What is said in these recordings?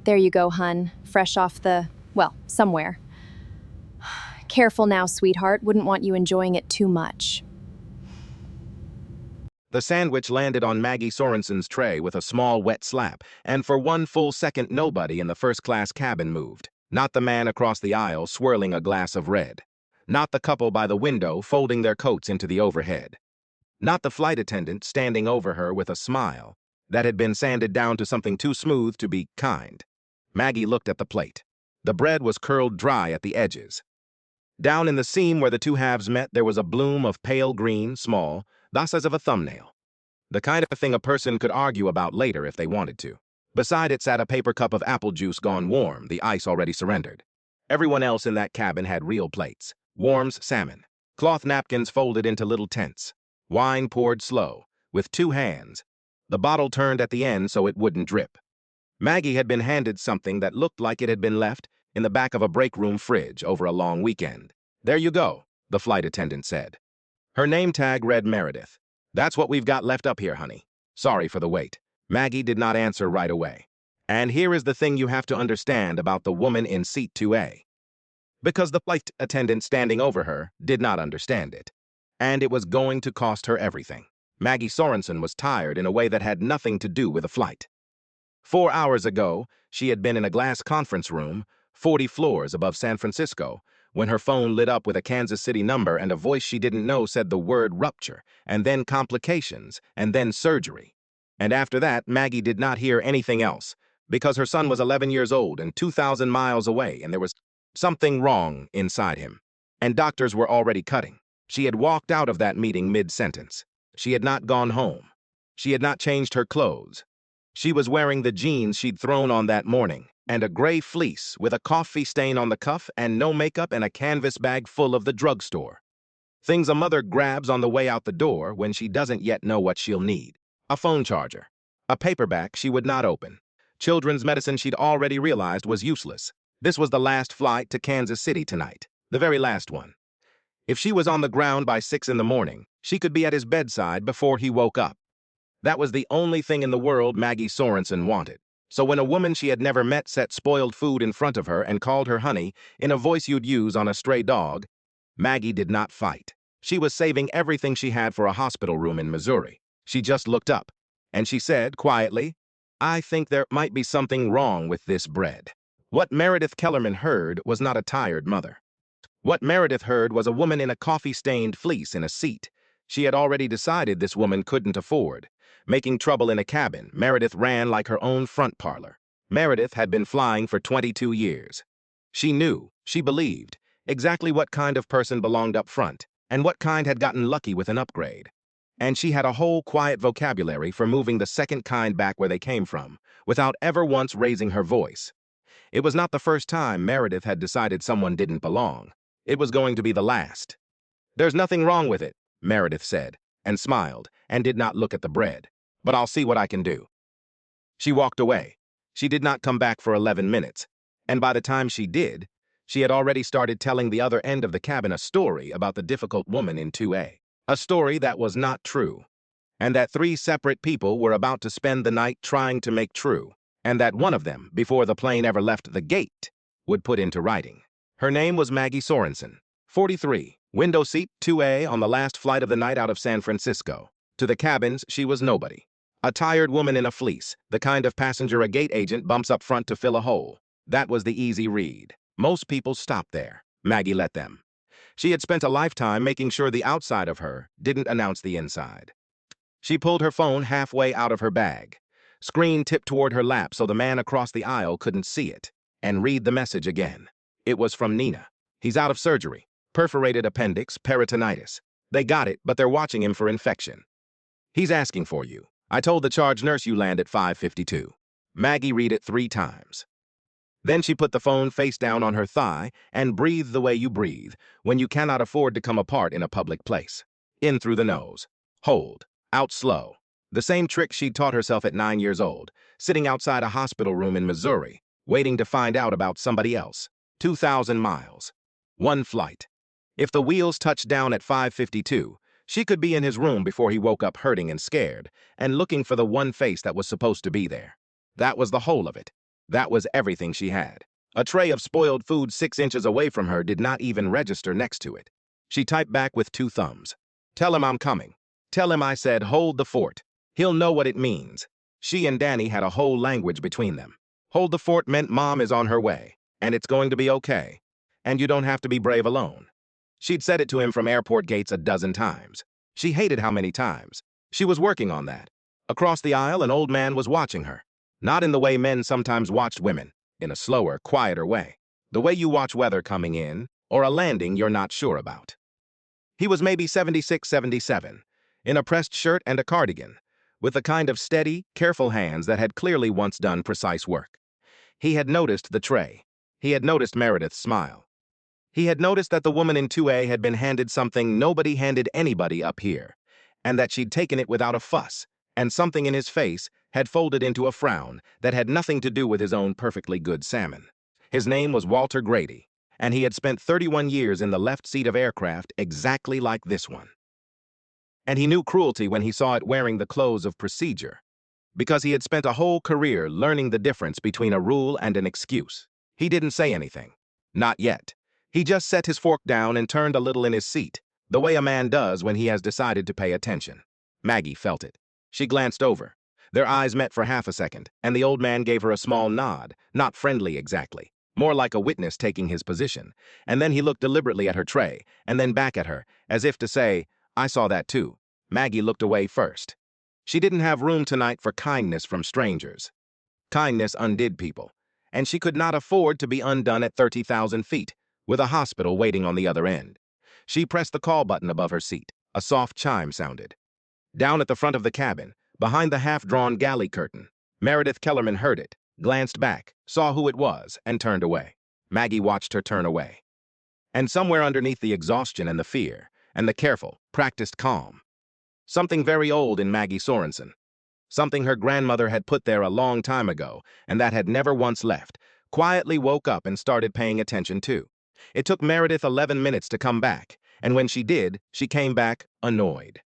There you go, hun. Fresh off somewhere. Careful now, sweetheart. Wouldn't want you enjoying it too much. The sandwich landed on Maggie Sorensen's tray with a small wet slap, and for one full second nobody in the first-class cabin moved. Not the man across the aisle swirling a glass of red. Not the couple by the window folding their coats into the overhead. Not the flight attendant standing over her with a smile that had been sanded down to something too smooth to be kind. Maggie looked at the plate. The bread was curled dry at the edges. Down in the seam where the two halves met, there was a bloom of pale green, small, the size of a thumbnail. The kind of thing a person could argue about later if they wanted to. Beside it sat a paper cup of apple juice gone warm, the ice already surrendered. Everyone else in that cabin had real plates. Worms, salmon. Cloth napkins folded into little tents. Wine poured slow, with two hands. The bottle turned at the end so it wouldn't drip. Maggie had been handed something that looked like it had been left in the back of a break room fridge over a long weekend. "There you go," the flight attendant said. Her name tag read Meredith. "That's what we've got left up here, honey. Sorry for the wait." Maggie did not answer right away. And here is the thing you have to understand about the woman in seat 2A. Because the flight attendant standing over her did not understand it. And it was going to cost her everything. Maggie Sorensen was tired in a way that had nothing to do with the flight. 4 hours ago, she had been in a glass conference room, 40 floors above San Francisco, when her phone lit up with a Kansas City number and a voice she didn't know said the word rupture, and then complications, and then surgery. And after that, Maggie did not hear anything else, because her son was 11 years old and 2,000 miles away, and there was something wrong inside him. And doctors were already cutting. She had walked out of that meeting mid-sentence. She had not gone home. She had not changed her clothes. She was wearing the jeans she'd thrown on that morning, and a gray fleece with a coffee stain on the cuff and no makeup and a canvas bag full of the drugstore. Things a mother grabs on the way out the door when she doesn't yet know what she'll need. A phone charger. A paperback she would not open. Children's medicine she'd already realized was useless. This was the last flight to Kansas City tonight. The very last one. If she was on the ground by 6 in the morning, she could be at his bedside before he woke up. That was the only thing in the world Maggie Sorensen wanted. So when a woman she had never met set spoiled food in front of her and called her honey in a voice you'd use on a stray dog, Maggie did not fight. She was saving everything she had for a hospital room in Missouri. She just looked up, and she said quietly, "I think there might be something wrong with this bread." What Meredith Kellerman heard was not a tired mother. What Meredith heard was a woman in a coffee-stained fleece in a seat she had already decided this woman couldn't afford. Making trouble in a cabin, Meredith ran like her own front parlor. Meredith had been flying for 22 years. She knew, she believed, exactly what kind of person belonged up front, and what kind had gotten lucky with an upgrade. And she had a whole quiet vocabulary for moving the second kind back where they came from, without ever once raising her voice. It was not the first time Meredith had decided someone didn't belong. It was going to be the last. "There's nothing wrong with it," Meredith said, and smiled, and did not look at the bread. "But I'll see what I can do." She walked away. She did not come back for 11 minutes, and by the time she did, she had already started telling the other end of the cabin a story about the difficult woman in 2A. A story that was not true, and that 3 separate people were about to spend the night trying to make true, and that one of them, before the plane ever left the gate, would put into writing. Her name was Maggie Sorensen, 43, window seat 2A on the last flight of the night out of San Francisco. To the cabins, she was nobody. A tired woman in a fleece, the kind of passenger a gate agent bumps up front to fill a hole. That was the easy read. Most people stopped there. Maggie let them. She had spent a lifetime making sure the outside of her didn't announce the inside. She pulled her phone halfway out of her bag. Screen tipped toward her lap so the man across the aisle couldn't see it, and read the message again. It was from Nina. "He's out of surgery. Perforated appendix, peritonitis. They got it, but they're watching him for infection. He's asking for you. I told the charge nurse you land at 5:52. Maggie read it 3 times. Then she put the phone face down on her thigh and breathed the way you breathe when you cannot afford to come apart in a public place. In through the nose. Hold. Out slow. The same trick she'd taught herself at 9 years old, sitting outside a hospital room in Missouri, waiting to find out about somebody else. 2,000 miles. 1 flight. If the wheels touched down at 5:52, she could be in his room before he woke up hurting and scared, and looking for the one face that was supposed to be there. That was the whole of it. That was everything she had. A tray of spoiled food 6 inches away from her did not even register next to it. She typed back with 2 thumbs. Tell him I'm coming. Tell him I said hold the fort. He'll know what it means. She and Danny had a whole language between them. Hold the fort meant Mom is on her way, and it's going to be okay. And you don't have to be brave alone. She'd said it to him from airport gates a dozen times. She hated how many times. She was working on that. Across the aisle, an old man was watching her. Not in the way men sometimes watched women, in a slower, quieter way. The way you watch weather coming in, or a landing you're not sure about. He was maybe 76, 77, in a pressed shirt and a cardigan, with the kind of steady, careful hands that had clearly once done precise work. He had noticed the tray. He had noticed Meredith's smile. He had noticed that the woman in 2A had been handed something nobody handed anybody up here, and that she'd taken it without a fuss, and something in his face had folded into a frown that had nothing to do with his own perfectly good salmon. His name was Walter Grady, and he had spent 31 years in the left seat of aircraft exactly like this one. And he knew cruelty when he saw it wearing the clothes of procedure, because he had spent a whole career learning the difference between a rule and an excuse. He didn't say anything. Not yet. He just set his fork down and turned a little in his seat, the way a man does when he has decided to pay attention. Maggie felt it. She glanced over. Their eyes met for half a second, and the old man gave her a small nod, not friendly exactly, more like a witness taking his position, and then he looked deliberately at her tray, and then back at her, as if to say, I saw that too. Maggie looked away first. She didn't have room tonight for kindness from strangers. Kindness undid people, and she could not afford to be undone at 30,000 feet, with a hospital waiting on the other end. She pressed the call button above her seat. A soft chime sounded. Down at the front of the cabin, behind the half-drawn galley curtain, Meredith Kellerman heard it, glanced back, saw who it was, and turned away. Maggie watched her turn away. And somewhere underneath the exhaustion and the fear, and the careful, practiced calm, something very old in Maggie Sorensen, something her grandmother had put there a long time ago and that had never once left, quietly woke up and started paying attention too. It took Meredith 11 minutes to come back, and when she did, she came back annoyed.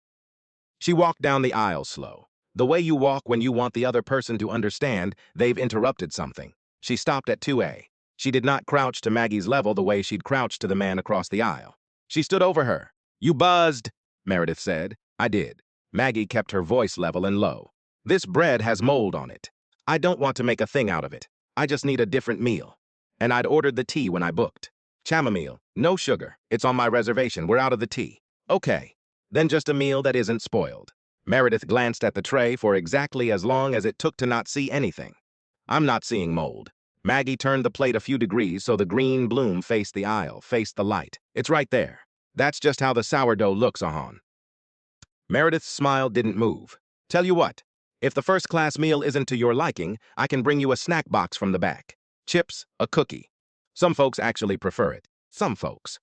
She walked down the aisle slow, the way you walk when you want the other person to understand they've interrupted something. She stopped at 2A. She did not crouch to Maggie's level the way she'd crouched to the man across the aisle. She stood over her. You buzzed, Meredith said. I did. Maggie kept her voice level and low. This bread has mold on it. I don't want to make a thing out of it. I just need a different meal. And I'd ordered the tea when I booked. Chamomile, no sugar. It's on my reservation. We're out of the tea. Okay. Then just a meal that isn't spoiled. Meredith glanced at the tray for exactly as long as it took to not see anything. I'm not seeing mold. Maggie turned the plate a few degrees so the green bloom faced the aisle, faced the light. It's right there. That's just how the sourdough looks, Ahon. Meredith's smile didn't move. Tell you what, if the first-class meal isn't to your liking, I can bring you a snack box from the back. Chips, a cookie. Some folks actually prefer it. Some folks.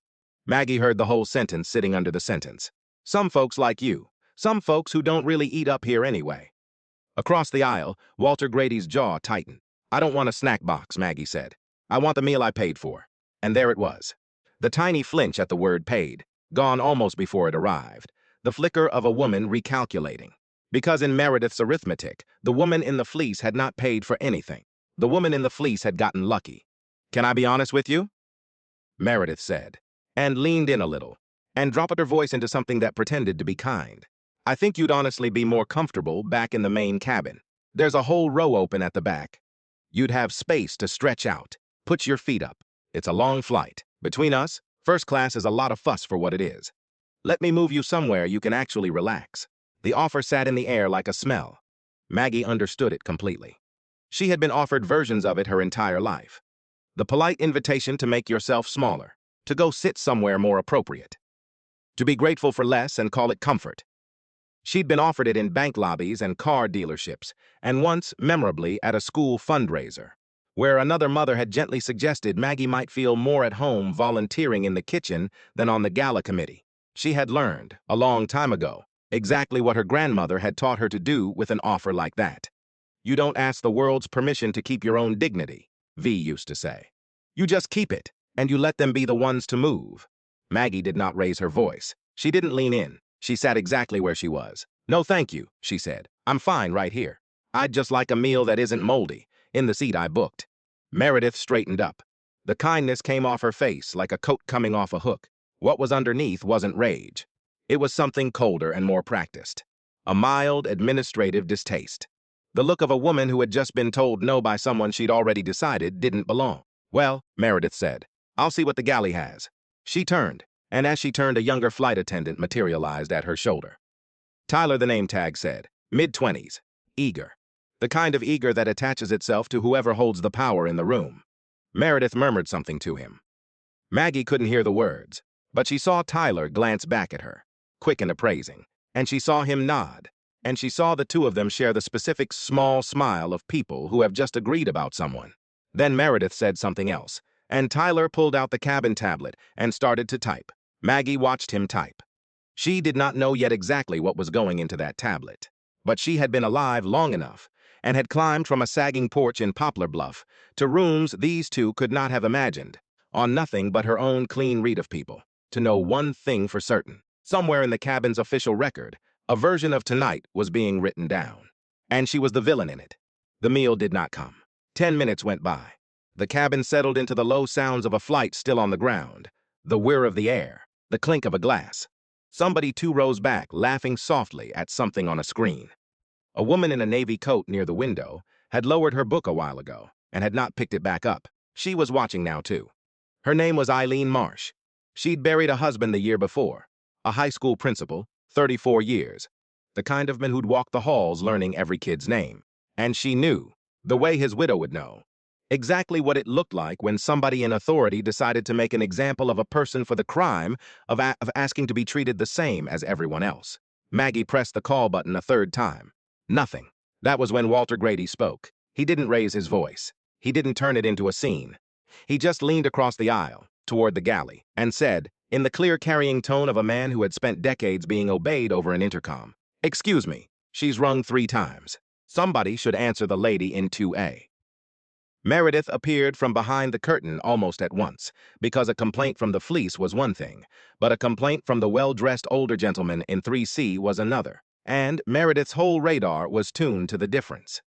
Maggie heard the whole sentence sitting under the sentence. Some folks like you. Some folks who don't really eat up here anyway. Across the aisle, Walter Grady's jaw tightened. I don't want a snack box, Maggie said. I want the meal I paid for. And there it was. The tiny flinch at the word paid, gone almost before it arrived. The flicker of a woman recalculating. Because in Meredith's arithmetic, the woman in the fleece had not paid for anything. The woman in the fleece had gotten lucky. Can I be honest with you? Meredith said, and leaned in a little, and dropped her voice into something that pretended to be kind. I think you'd honestly be more comfortable back in the main cabin. There's a whole row open at the back. You'd have space to stretch out, put your feet up. It's a long flight. Between us, first class is a lot of fuss for what it is. Let me move you somewhere you can actually relax. The offer sat in the air like a smell. Maggie understood it completely. She had been offered versions of it her entire life. The polite invitation to make yourself smaller, to go sit somewhere more appropriate, to be grateful for less and call it comfort. She'd been offered it in bank lobbies and car dealerships, and once, memorably, at a school fundraiser, where another mother had gently suggested Maggie might feel more at home volunteering in the kitchen than on the gala committee. She had learned, a long time ago, exactly what her grandmother had taught her to do with an offer like that. You don't ask the world's permission to keep your own dignity, V used to say. You just keep it, and you let them be the ones to move. Maggie did not raise her voice. She didn't lean in. She sat exactly where she was. No, thank you, she said. I'm fine right here. I'd just like a meal that isn't moldy, in the seat I booked. Meredith straightened up. The kindness came off her face like a coat coming off a hook. What was underneath wasn't rage. It was something colder and more practiced. A mild, administrative distaste. The look of a woman who had just been told no by someone she'd already decided didn't belong. "Well," Meredith said, "I'll see what the galley has." She turned, and as she turned, a younger flight attendant materialized at her shoulder. Tyler, the name tag said, mid-20s, eager. The kind of eager that attaches itself to whoever holds the power in the room. Meredith murmured something to him. Maggie couldn't hear the words, but she saw Tyler glance back at her, quick and appraising, and she saw him nod, and she saw the two of them share the specific small smile of people who have just agreed about someone. Then Meredith said something else, and Tyler pulled out the cabin tablet and started to type. Maggie watched him type. She did not know yet exactly what was going into that tablet, but she had been alive long enough and had climbed from a sagging porch in Poplar Bluff to rooms these two could not have imagined, on nothing but her own clean read of people, to know one thing for certain. Somewhere in the cabin's official record, a version of tonight was being written down, and she was the villain in it. The meal did not come. 10 minutes went by. The cabin settled into the low sounds of a flight still on the ground, the whir of the air, the clink of a glass. Somebody 2 rows back, laughing softly at something on a screen. A woman in a navy coat near the window had lowered her book a while ago and had not picked it back up. She was watching now, too. Her name was Eileen Marsh. She'd buried a husband the year before, a high school principal, 34 years, the kind of man who'd walk the halls learning every kid's name. And she knew, the way his widow would know, exactly what it looked like when somebody in authority decided to make an example of a person for the crime of asking to be treated the same as everyone else. Maggie pressed the call button a 3rd time. Nothing. That was when Walter Grady spoke. He didn't raise his voice. He didn't turn it into a scene. He just leaned across the aisle, toward the galley, and said, in the clear carrying tone of a man who had spent decades being obeyed over an intercom, "Excuse me, she's rung 3 times. Somebody should answer the lady in 2A. Meredith appeared from behind the curtain almost at once, because a complaint from the fleece was one thing, but a complaint from the well-dressed older gentleman in 3C was another, and Meredith's whole radar was tuned to the difference.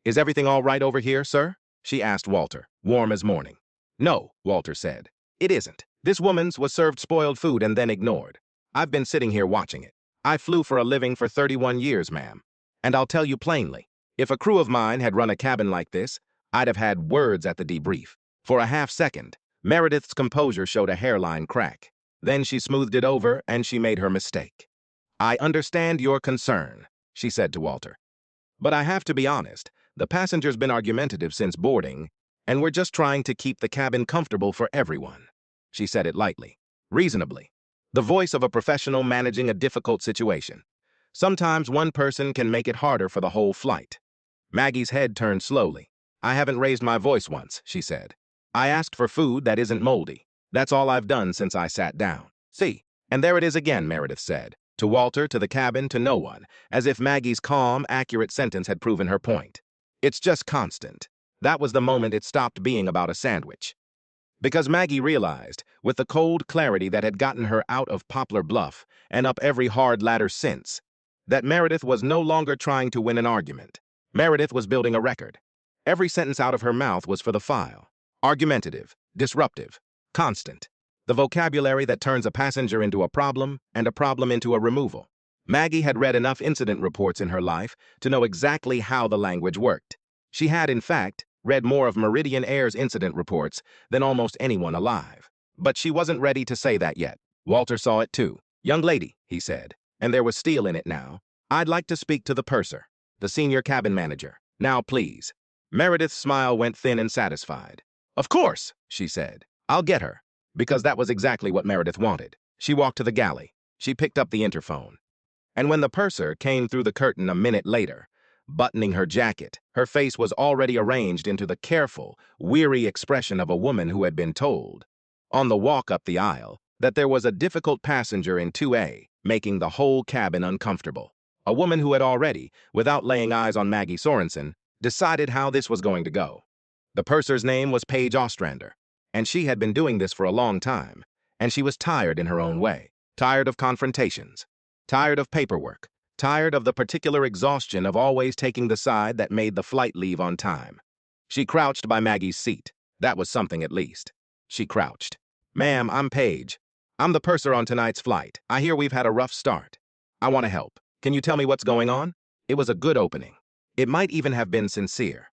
"Is everything all right over here, sir?" she asked Walter, warm as morning. "No," Walter said. "It isn't. This woman's was served spoiled food and then ignored. I've been sitting here watching it. I flew for a living for 31 years, ma'am. And I'll tell you plainly, if a crew of mine had run a cabin like this, I'd have had words at the debrief." For a half-second, Meredith's composure showed a hairline crack. Then she smoothed it over and she made her mistake. "I understand your concern," she said to Walter. "But I have to be honest, the passenger's been argumentative since boarding, and we're just trying to keep the cabin comfortable for everyone." She said it lightly, reasonably, the voice of a professional managing a difficult situation. Sometimes one person can make it harder for the whole flight. Maggie's head turned slowly. "I haven't raised my voice once," she said. "I asked for food that isn't moldy. That's all I've done since I sat down." "See, and there it is again," Meredith said, to Walter, to the cabin, to no one, as if Maggie's calm, accurate sentence had proven her point. "It's just constant." That was the moment it stopped being about a sandwich. Because Maggie realized, with the cold clarity that had gotten her out of Poplar Bluff and up every hard ladder since, that Meredith was no longer trying to win an argument. Meredith was building a record. Every sentence out of her mouth was for the file. Argumentative, disruptive, constant. The vocabulary that turns a passenger into a problem and a problem into a removal. Maggie had read enough incident reports in her life to know exactly how the language worked. She had, in fact, read more of Meridian Air's incident reports than almost anyone alive. But she wasn't ready to say that yet. Walter saw it too. "Young lady," he said, and there was steel in it now, "I'd like to speak to the purser, the senior cabin manager. Now, please." Meredith's smile went thin and satisfied. "Of course," she said. "I'll get her." Because that was exactly what Meredith wanted. She walked to the galley. She picked up the interphone. And when the purser came through the curtain a minute later, buttoning her jacket, her face was already arranged into the careful, weary expression of a woman who had been told, on the walk up the aisle, that there was a difficult passenger in 2A, making the whole cabin uncomfortable. A woman who had already, without laying eyes on Maggie Sorensen, decided how this was going to go. The purser's name was Paige Ostrander, and she had been doing this for a long time, and she was tired in her own way, tired of confrontations, tired of paperwork, tired of the particular exhaustion of always taking the side that made the flight leave on time. She crouched by Maggie's seat. That was something at least. She crouched. "Ma'am, I'm Paige. I'm the purser on tonight's flight. I hear we've had a rough start. I want to help. Can you tell me what's going on?" It was a good opening. It might even have been sincere.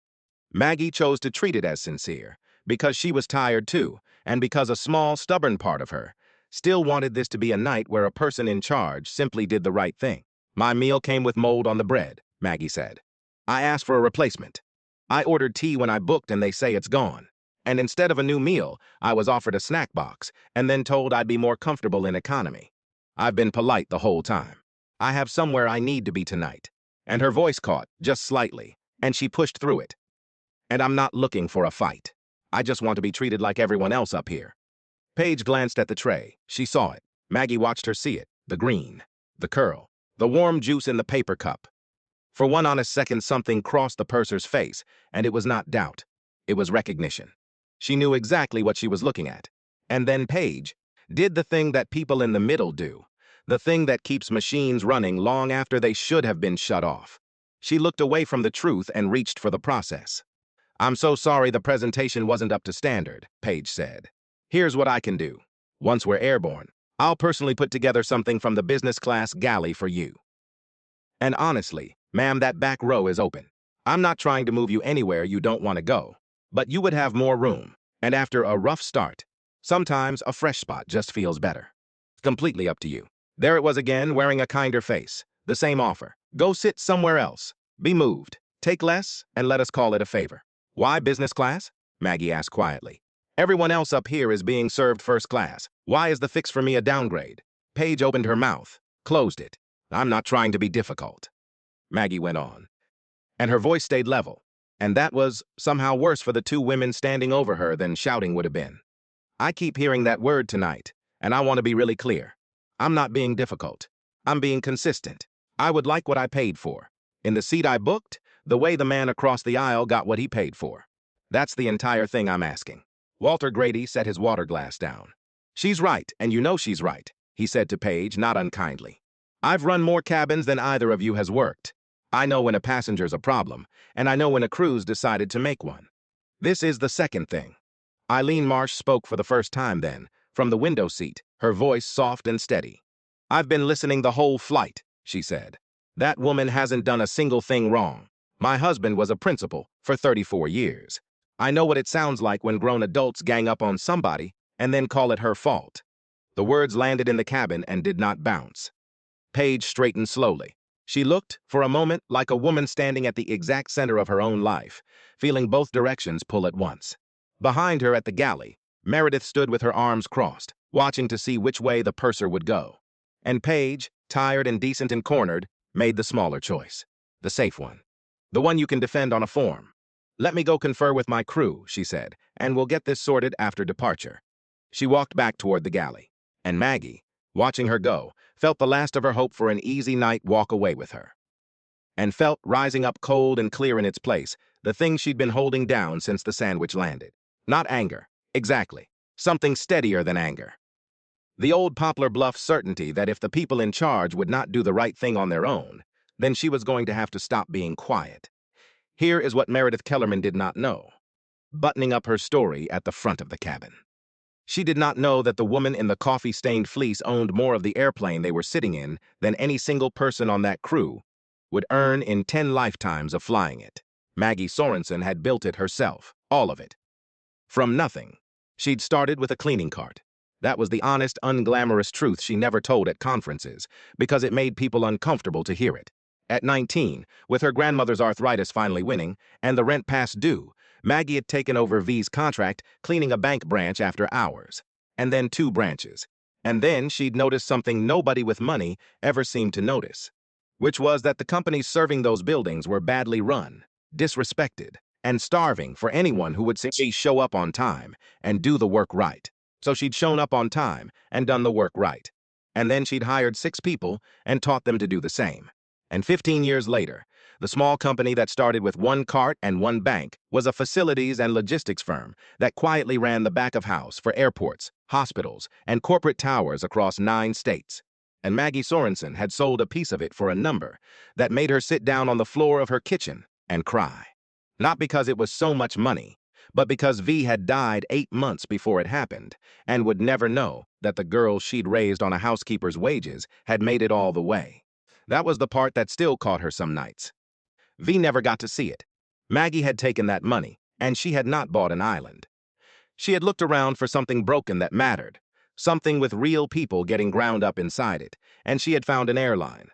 Maggie chose to treat it as sincere because she was tired too, and because a small, stubborn part of her still wanted this to be a night where a person in charge simply did the right thing. "My meal came with mold on the bread," Maggie said. "I asked for a replacement. I ordered tea when I booked and they say it's gone. And instead of a new meal, I was offered a snack box and then told I'd be more comfortable in economy. I've been polite the whole time. I have somewhere I need to be tonight." And her voice caught, just slightly, and she pushed through it. "And I'm not looking for a fight. I just want to be treated like everyone else up here." Paige glanced at the tray. She saw it. Maggie watched her see it. The green, the curl, the warm juice in the paper cup. For one honest second, something crossed the purser's face, and it was not doubt. It was recognition. She knew exactly what she was looking at. And then Paige did the thing that people in the middle do, the thing that keeps machines running long after they should have been shut off. She looked away from the truth and reached for the process. "I'm so sorry the presentation wasn't up to standard," Paige said. "Here's what I can do. Once we're airborne, I'll personally put together something from the business class galley for you. And honestly, ma'am, that back row is open. I'm not trying to move you anywhere you don't want to go, but you would have more room. And after a rough start, sometimes a fresh spot just feels better. Completely up to you." There it was again, wearing a kinder face. The same offer. "Go sit somewhere else. Be moved. Take less, and let us call it a favor." "Why business class?" Maggie asked quietly. "Everyone else up here is being served first class. Why is the fix for me a downgrade?" Paige opened her mouth, closed it. "I'm not trying to be difficult," Maggie went on, and her voice stayed level. And that was somehow worse for the two women standing over her than shouting would have been. "I keep hearing that word tonight, and I want to be really clear. I'm not being difficult. I'm being consistent. I would like what I paid for. In the seat I booked, the way the man across the aisle got what he paid for. That's the entire thing I'm asking." Walter Grady set his water glass down. "She's right, and you know she's right," he said to Paige, not unkindly. "I've run more cabins than either of you has worked. I know when a passenger's a problem, and I know when a crew's decided to make one. This is the second thing." Eileen Marsh spoke for the first time then, from the window seat, her voice soft and steady. "I've been listening the whole flight," she said. "That woman hasn't done a single thing wrong. My husband was a principal for 34 years. I know what it sounds like when grown adults gang up on somebody and then call it her fault." The words landed in the cabin and did not bounce. Paige straightened slowly. She looked, for a moment, like a woman standing at the exact center of her own life, feeling both directions pull at once. Behind her at the galley, Meredith stood with her arms crossed, watching to see which way the purser would go. And Paige, tired and decent and cornered, made the smaller choice. The safe one. The one you can defend on a form. "Let me go confer with my crew," she said, "and we'll get this sorted after departure." She walked back toward the galley. And Maggie, watching her go, felt the last of her hope for an easy night walk away with her. And felt, rising up cold and clear in its place, the thing she'd been holding down since the sandwich landed. Not anger. Exactly. Something steadier than anger. The old Poplar Bluff certainty that if the people in charge would not do the right thing on their own, then she was going to have to stop being quiet. Here is what Meredith Kellerman did not know, buttoning up her story at the front of the cabin. She did not know that the woman in the coffee-stained fleece owned more of the airplane they were sitting in than any single person on that crew would earn in 10 lifetimes of flying it. Maggie Sorensen had built it herself, all of it. From nothing. She'd started with a cleaning cart. That was the honest, unglamorous truth she never told at conferences, because it made people uncomfortable to hear it. At 19, with her grandmother's arthritis finally winning, and the rent past due, Maggie had taken over V's contract, cleaning a bank branch after hours. And then 2 branches. And then she'd noticed something nobody with money ever seemed to notice, which was that the companies serving those buildings were badly run, disrespected, and starving for anyone who would simply show up on time and do the work right. So she'd shown up on time and done the work right. And then she'd hired 6 people and taught them to do the same. And 15 years later, the small company that started with 1 cart and 1 bank was a facilities and logistics firm that quietly ran the back of house for airports, hospitals, and corporate towers across 9 states. And Maggie Sorensen had sold a piece of it for a number that made her sit down on the floor of her kitchen and cry. Not because it was so much money, but because V had died 8 months before it happened and would never know that the girl she'd raised on a housekeeper's wages had made it all the way. That was the part that still caught her some nights. V never got to see it. Maggie had taken that money, and she had not bought an island. She had looked around for something broken that mattered, something with real people getting ground up inside it, and she had found an airline.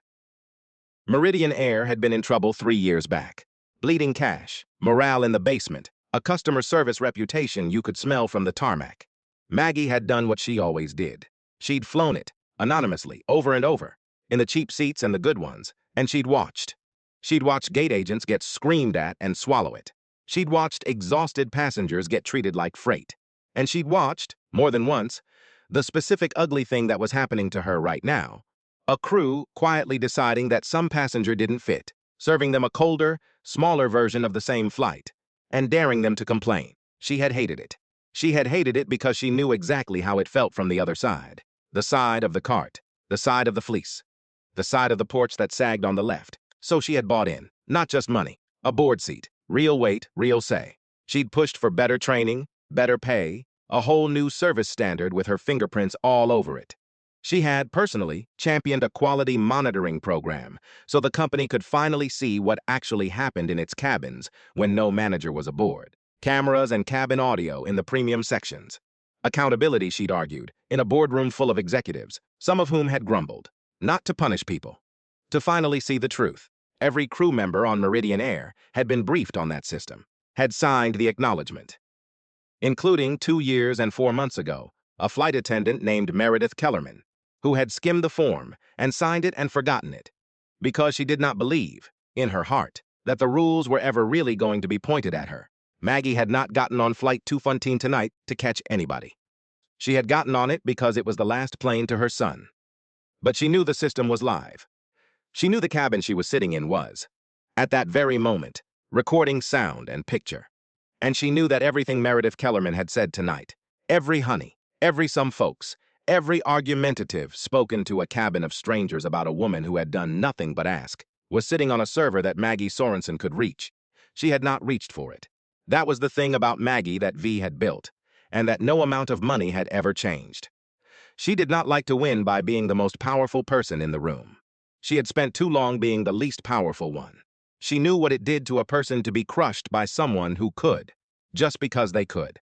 Meridian Air had been in trouble 3 years back. Bleeding cash, morale in the basement, a customer service reputation you could smell from the tarmac. Maggie had done what she always did. She'd flown it, anonymously, over and over, in the cheap seats and the good ones, and she'd watched. She'd watched gate agents get screamed at and swallow it. She'd watched exhausted passengers get treated like freight. And she'd watched, more than once, the specific ugly thing that was happening to her right now. A crew quietly deciding that some passenger didn't fit, serving them a colder, smaller version of the same flight, and daring them to complain. She had hated it. She had hated it because she knew exactly how it felt from the other side. The side of the cart, the side of the fleece, the side of the porch that sagged on the left. So she had bought in, not just money, a board seat, real weight, real say. She'd pushed for better training, better pay, a whole new service standard with her fingerprints all over it. She had, personally, championed a quality monitoring program so the company could finally see what actually happened in its cabins when no manager was aboard. Cameras and cabin audio in the premium sections. Accountability, she'd argued, in a boardroom full of executives, some of whom had grumbled. Not to punish people. To finally see the truth. Every crew member on Meridian Air had been briefed on that system, had signed the acknowledgement. Including 2 years and 4 months ago, a flight attendant named Meredith Kellerman, who had skimmed the form and signed it and forgotten it, because she did not believe, in her heart, that the rules were ever really going to be pointed at her. Maggie had not gotten on Flight 214 tonight to catch anybody. She had gotten on it because it was the last plane to her son. But she knew the system was live. She knew the cabin she was sitting in was, at that very moment, recording sound and picture. And she knew that everything Meredith Kellerman had said tonight, every honey, every some folks, every argumentative spoken to a cabin of strangers about a woman who had done nothing but ask, was sitting on a server that Maggie Sorensen could reach. She had not reached for it. That was the thing about Maggie that V had built, and that no amount of money had ever changed. She did not like to win by being the most powerful person in the room. She had spent too long being the least powerful one. She knew what it did to a person to be crushed by someone who could, just because they could.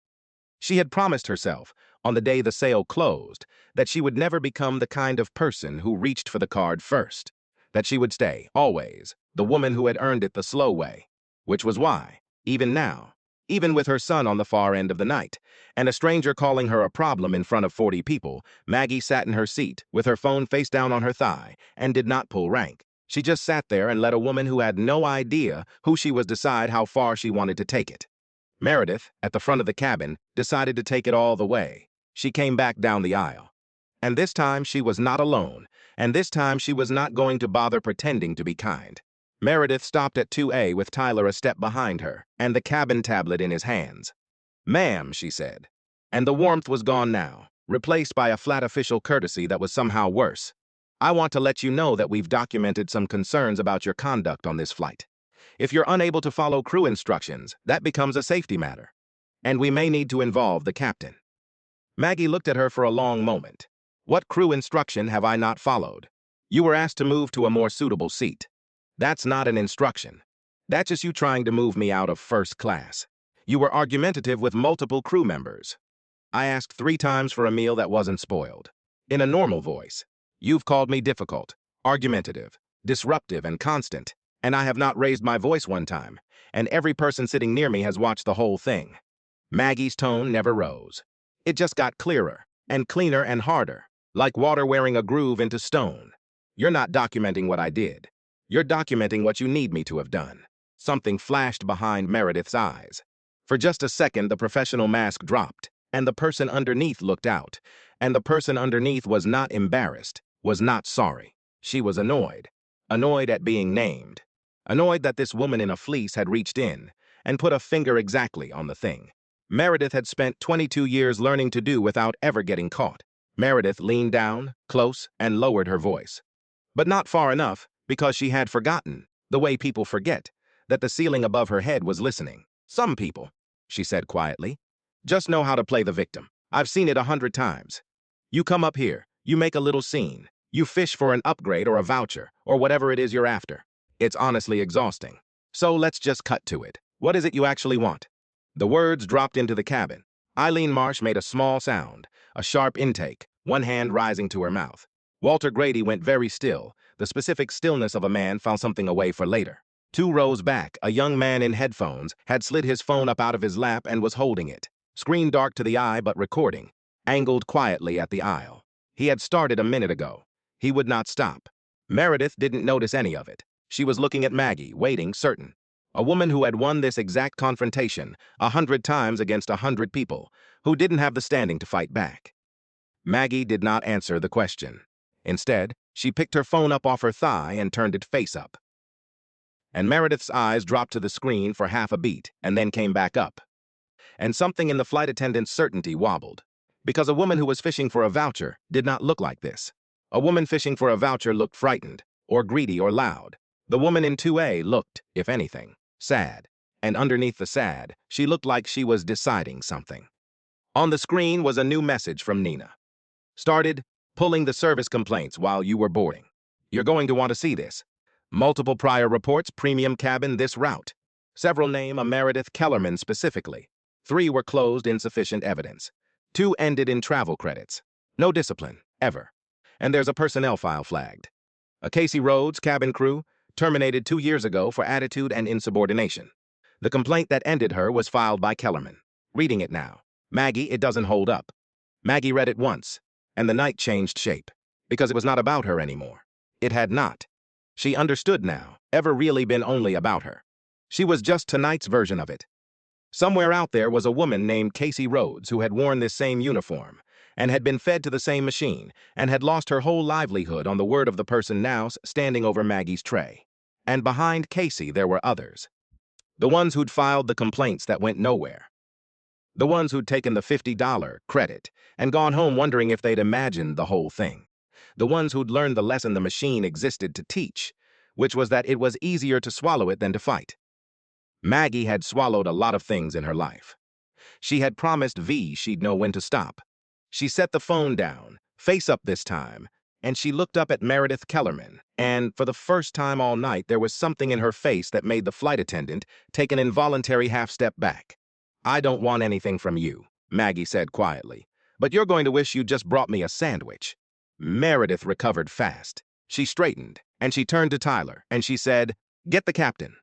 She had promised herself, on the day the sale closed, that she would never become the kind of person who reached for the card first, that she would stay, always, the woman who had earned it the slow way, which was why, even now, even with her son on the far end of the night, and a stranger calling her a problem in front of 40 people, Maggie sat in her seat, with her phone face down on her thigh, and did not pull rank. She just sat there and let a woman who had no idea who she was decide how far she wanted to take it. Meredith, at the front of the cabin, decided to take it all the way. She came back down the aisle. And this time she was not alone, and this time she was not going to bother pretending to be kind. Meredith stopped at 2A with Tyler a step behind her, and the cabin tablet in his hands. "Ma'am," she said. And the warmth was gone now, replaced by a flat official courtesy that was somehow worse. "I want to let you know that we've documented some concerns about your conduct on this flight. If you're unable to follow crew instructions, that becomes a safety matter. And we may need to involve the captain." Maggie looked at her for a long moment. "What crew instruction have I not followed? You were asked to move to a more suitable seat. That's not an instruction. That's just you trying to move me out of first class. You were argumentative with multiple crew members. I asked 3 times for a meal that wasn't spoiled. In a normal voice. You've called me difficult, argumentative, disruptive, and constant, and I have not raised my voice one time, and every person sitting near me has watched the whole thing." Maggie's tone never rose. It just got clearer, and cleaner and harder, like water wearing a groove into stone. "You're not documenting what I did. You're documenting what you need me to have done." Something flashed behind Meredith's eyes. For just a second, the professional mask dropped, and the person underneath looked out, and the person underneath was not embarrassed, was not sorry. She was annoyed. Annoyed at being named. Annoyed that this woman in a fleece had reached in and put a finger exactly on the thing Meredith had spent 22 years learning to do without ever getting caught. Meredith leaned down, close, and lowered her voice. But not far enough, because she had forgotten, the way people forget, that the ceiling above her head was listening. "Some people," she said quietly, "just know how to play the victim. I've seen it 100 times. You come up here, you make a little scene, you fish for an upgrade or a voucher, or whatever it is you're after. It's honestly exhausting. So let's just cut to it. What is it you actually want?" The words dropped into the cabin. Eileen Marsh made a small sound, a sharp intake, one hand rising to her mouth. Walter Grady went very still, the specific stillness of a man found something away for later. 2 rows back, a young man in headphones had slid his phone up out of his lap and was holding it. Screen dark to the eye but recording, angled quietly at the aisle. He had started a minute ago. He would not stop. Meredith didn't notice any of it. She was looking at Maggie, waiting, certain. A woman who had won this exact confrontation 100 times against 100 people, who didn't have the standing to fight back. Maggie did not answer the question. Instead, she picked her phone up off her thigh and turned it face up. And Meredith's eyes dropped to the screen for half a beat and then came back up. And something in the flight attendant's certainty wobbled. Because a woman who was fishing for a voucher did not look like this. A woman fishing for a voucher looked frightened, or greedy, or loud. The woman in 2A looked, if anything, sad. And underneath the sad, she looked like she was deciding something. On the screen was a new message from Nina. Started pulling the service complaints while you were boarding. You're going to want to see this. Multiple prior reports, premium cabin, this route. Several name a Meredith Kellerman specifically. 3 were closed, insufficient evidence. 2 ended in travel credits. No discipline, ever. And there's a personnel file flagged. A Casey Rhodes cabin crew terminated 2 years ago for attitude and insubordination. The complaint that ended her was filed by Kellerman. Reading it now. Maggie, it doesn't hold up. Maggie read it once, and the night changed shape. Because it was not about her anymore. It had not. She understood now, ever really been only about her. She was just tonight's version of it. Somewhere out there was a woman named Casey Rhodes who had worn this same uniform, and had been fed to the same machine, and had lost her whole livelihood on the word of the person now standing over Maggie's tray. And behind Casey there were others. The ones who'd filed the complaints that went nowhere. The ones who'd taken the $50 credit and gone home wondering if they'd imagined the whole thing. The ones who'd learned the lesson the machine existed to teach, which was that it was easier to swallow it than to fight. Maggie had swallowed a lot of things in her life. She had promised V she'd know when to stop. She set the phone down, face up this time, and she looked up at Meredith Kellerman, and for the first time all night there was something in her face that made the flight attendant take an involuntary half-step back. "I don't want anything from you," Maggie said quietly, "but you're going to wish you'd just brought me a sandwich." Meredith recovered fast. She straightened, and she turned to Tyler, and she said, "Get the captain."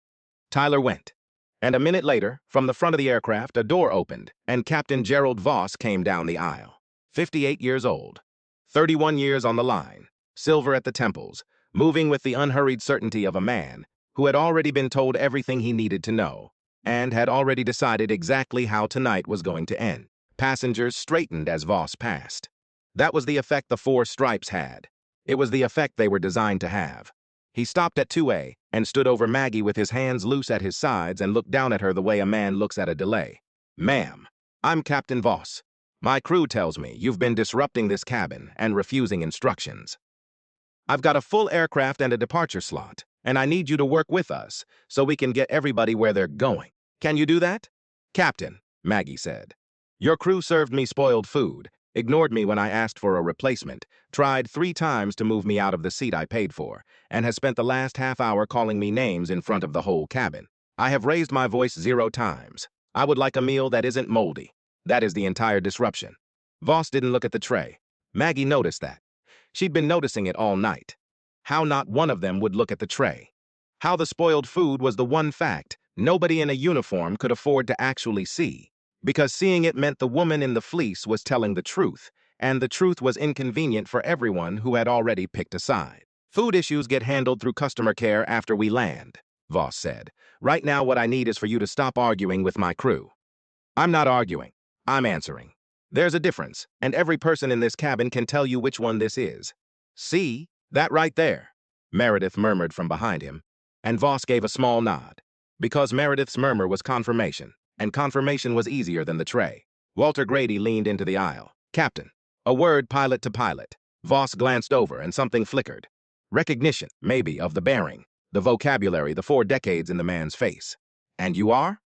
Tyler went. And a minute later, from the front of the aircraft, a door opened, and Captain Gerald Voss came down the aisle. 58 years old, 31 years on the line, silver at the temples, moving with the unhurried certainty of a man who had already been told everything he needed to know, and had already decided exactly how tonight was going to end. Passengers straightened as Voss passed. That was the effect the 4 stripes had. It was the effect they were designed to have. He stopped at 2A and stood over Maggie with his hands loose at his sides and looked down at her the way a man looks at a delay. "Ma'am, I'm Captain Voss. My crew tells me you've been disrupting this cabin and refusing instructions. I've got a full aircraft and a departure slot, and I need you to work with us so we can get everybody where they're going. Can you do that?" "Captain," Maggie said, "your crew served me spoiled food, ignored me when I asked for a replacement, tried 3 times to move me out of the seat I paid for, and has spent the last half hour calling me names in front of the whole cabin. I have raised my voice 0 times. I would like a meal that isn't moldy. That is the entire disruption." Voss didn't look at the tray. Maggie noticed that. She'd been noticing it all night. How not one of them would look at the tray. How the spoiled food was the one fact nobody in a uniform could afford to actually see. Because seeing it meant the woman in the fleece was telling the truth, and the truth was inconvenient for everyone who had already picked a side. "Food issues get handled through customer care after we land," Voss said. "Right now what I need is for you to stop arguing with my crew." "I'm not arguing. I'm answering. There's a difference, and every person in this cabin can tell you which one this is." "See? That right there," Meredith murmured from behind him, and Voss gave a small nod. Because Meredith's murmur was confirmation, and confirmation was easier than the tray. Walter Grady leaned into the aisle. "Captain." A word pilot to pilot. Voss glanced over and something flickered. Recognition, maybe, of the bearing. The vocabulary, the 4 decades in the man's face. And you are?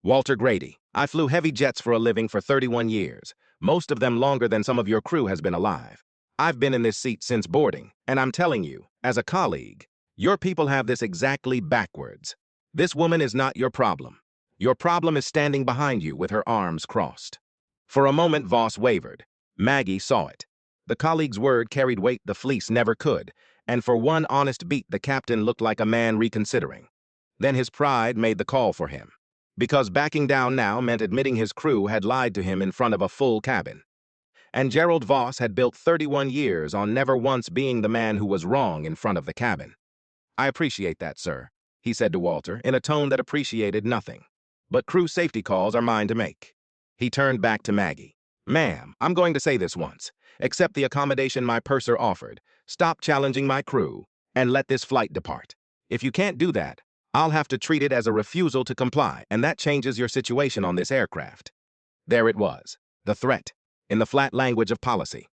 Walter Grady. I flew heavy jets for a living for 31 years, most of them longer than some of your crew has been alive. I've been in this seat since boarding, and I'm telling you, as a colleague, your people have this exactly backwards. This woman is not your problem. Your problem is standing behind you with her arms crossed. For a moment, Voss wavered. Maggie saw it. The colleague's word carried weight the fleece never could, and for one honest beat, the captain looked like a man reconsidering. Then his pride made the call for him. Because backing down now meant admitting his crew had lied to him in front of a full cabin. And Gerald Voss had built 31 years on never once being the man who was wrong in front of the cabin. I appreciate that, sir, he said to Walter in a tone that appreciated nothing. But crew safety calls are mine to make. He turned back to Maggie. Ma'am, I'm going to say this once. Accept the accommodation my purser offered, stop challenging my crew, and let this flight depart. If you can't do that, I'll have to treat it as a refusal to comply, and that changes your situation on this aircraft. There it was, the threat, in the flat language of policy.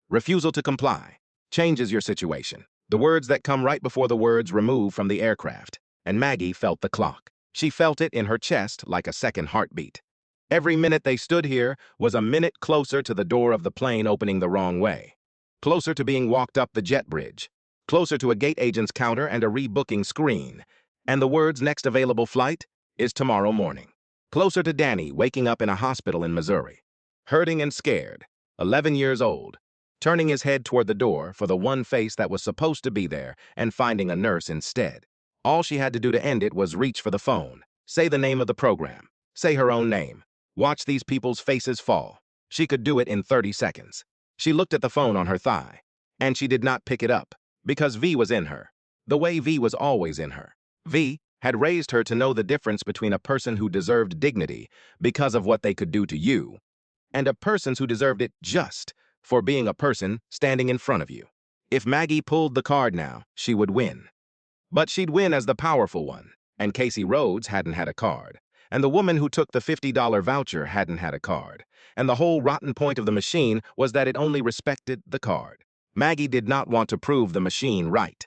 Refusal to comply changes your situation. The words that come right before the words remove from the aircraft, and Maggie felt the clock. She felt it in her chest like a second heartbeat. Every minute they stood here was a minute closer to the door of the plane opening the wrong way, closer to being walked up the jet bridge, closer to a gate agent's counter and a rebooking screen, and the words next available flight is tomorrow morning. Closer to Danny waking up in a hospital in Missouri, hurting and scared, 11 years old, turning his head toward the door for the one face that was supposed to be there and finding a nurse instead. All she had to do to end it was reach for the phone, say the name of the program, say her own name, watch these people's faces fall. She could do it in 30 seconds. She looked at the phone on her thigh, and she did not pick it up, because V was in her, the way V was always in her. V had raised her to know the difference between a person who deserved dignity because of what they could do to you, and a person who deserved it just for being a person standing in front of you. If Maggie pulled the card now, she would win. But she'd win as the powerful one, and Casey Rhodes hadn't had a card, and the woman who took the $50 voucher hadn't had a card, and the whole rotten point of the machine was that it only respected the card. Maggie did not want to prove the machine right.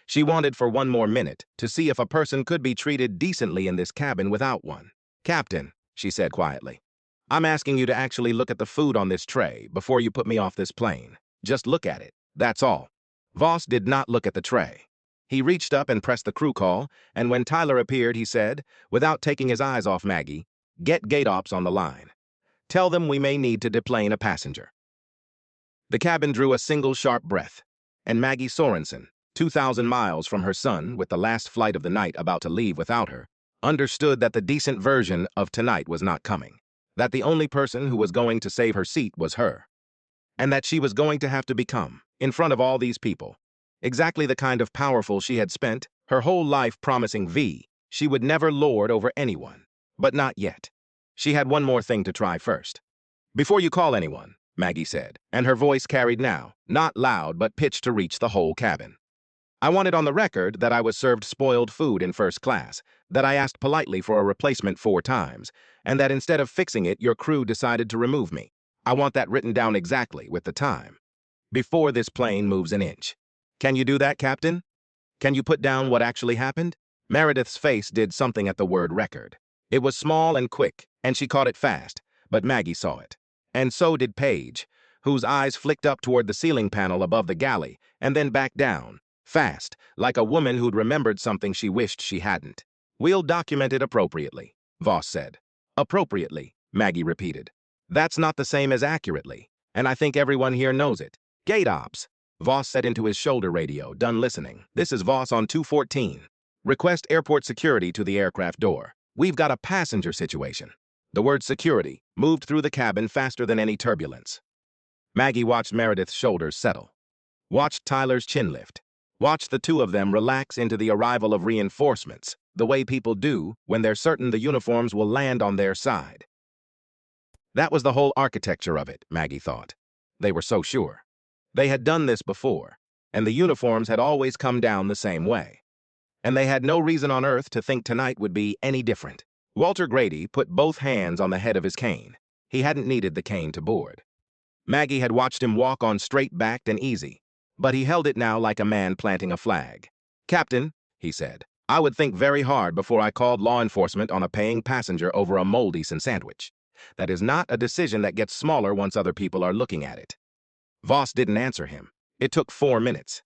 She wanted for one more minute to see if a person could be treated decently in this cabin without one. Captain, she said quietly, I'm asking you to actually look at the food on this tray before you put me off this plane. Just look at it, that's all. Voss did not look at the tray. He reached up and pressed the crew call, and when Tyler appeared, he said, without taking his eyes off Maggie, get gate ops on the line. Tell them we may need to deplane a passenger. The cabin drew a single sharp breath, and Maggie Sorensen, 2,000 miles from her son with the last flight of the night about to leave without her, understood that the decent version of tonight was not coming, that the only person who was going to save her seat was her, and that she was going to have to become, in front of all these people, exactly the kind of powerful she had spent her whole life promising V she would never lord over anyone. But not yet. She had one more thing to try first. Before you call anyone, Maggie said, and her voice carried now, not loud but pitched to reach the whole cabin. I want it on the record that I was served spoiled food in first class, that I asked politely for a replacement 4 times, and that instead of fixing it, your crew decided to remove me. I want that written down exactly with the time, before this plane moves an inch. Can you do that, Captain? Can you put down what actually happened? Meredith's face did something at the word record. It was small and quick, and she caught it fast, but Maggie saw it. And so did Paige, whose eyes flicked up toward the ceiling panel above the galley, and then back down, fast, like a woman who'd remembered something she wished she hadn't. We'll document it appropriately, Voss said. Appropriately, Maggie repeated. That's not the same as accurately, and I think everyone here knows it. Gate ops, Voss said into his shoulder radio, done listening. This is Voss on 214. Request airport security to the aircraft door. We've got a passenger situation. The word security moved through the cabin faster than any turbulence. Maggie watched Meredith's shoulders settle, watched Tyler's chin lift, watched the two of them relax into the arrival of reinforcements, the way people do when they're certain the uniforms will land on their side. That was the whole architecture of it, Maggie thought. They were so sure. They had done this before, and the uniforms had always come down the same way. And they had no reason on earth to think tonight would be any different. Walter Grady put both hands on the head of his cane. He hadn't needed the cane to board. Maggie had watched him walk on straight-backed and easy, but he held it now like a man planting a flag. Captain, he said. I would think very hard before I called law enforcement on a paying passenger over a moldy sandwich. That is not a decision that gets smaller once other people are looking at it. Voss didn't answer him. It took 4 minutes.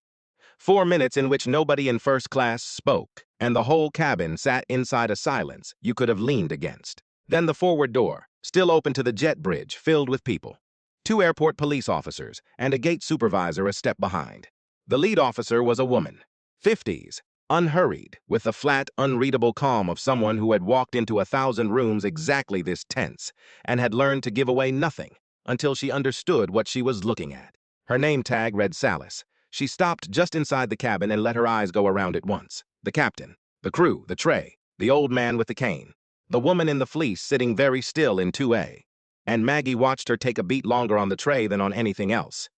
4 minutes in which nobody in first class spoke, and the whole cabin sat inside a silence you could have leaned against. Then the forward door, still open to the jet bridge, filled with people. 2 airport police officers and a gate supervisor a step behind. The lead officer was a woman, 50s, unhurried, with the flat, unreadable calm of someone who had walked into 1,000 rooms exactly this tense and had learned to give away nothing until she understood what she was looking at. Her name tag read Salas. She stopped just inside the cabin and let her eyes go around at once. The captain, the crew, the tray, the old man with the cane, the woman in the fleece sitting very still in 2A. And Maggie watched her take a beat longer on the tray than on anything else.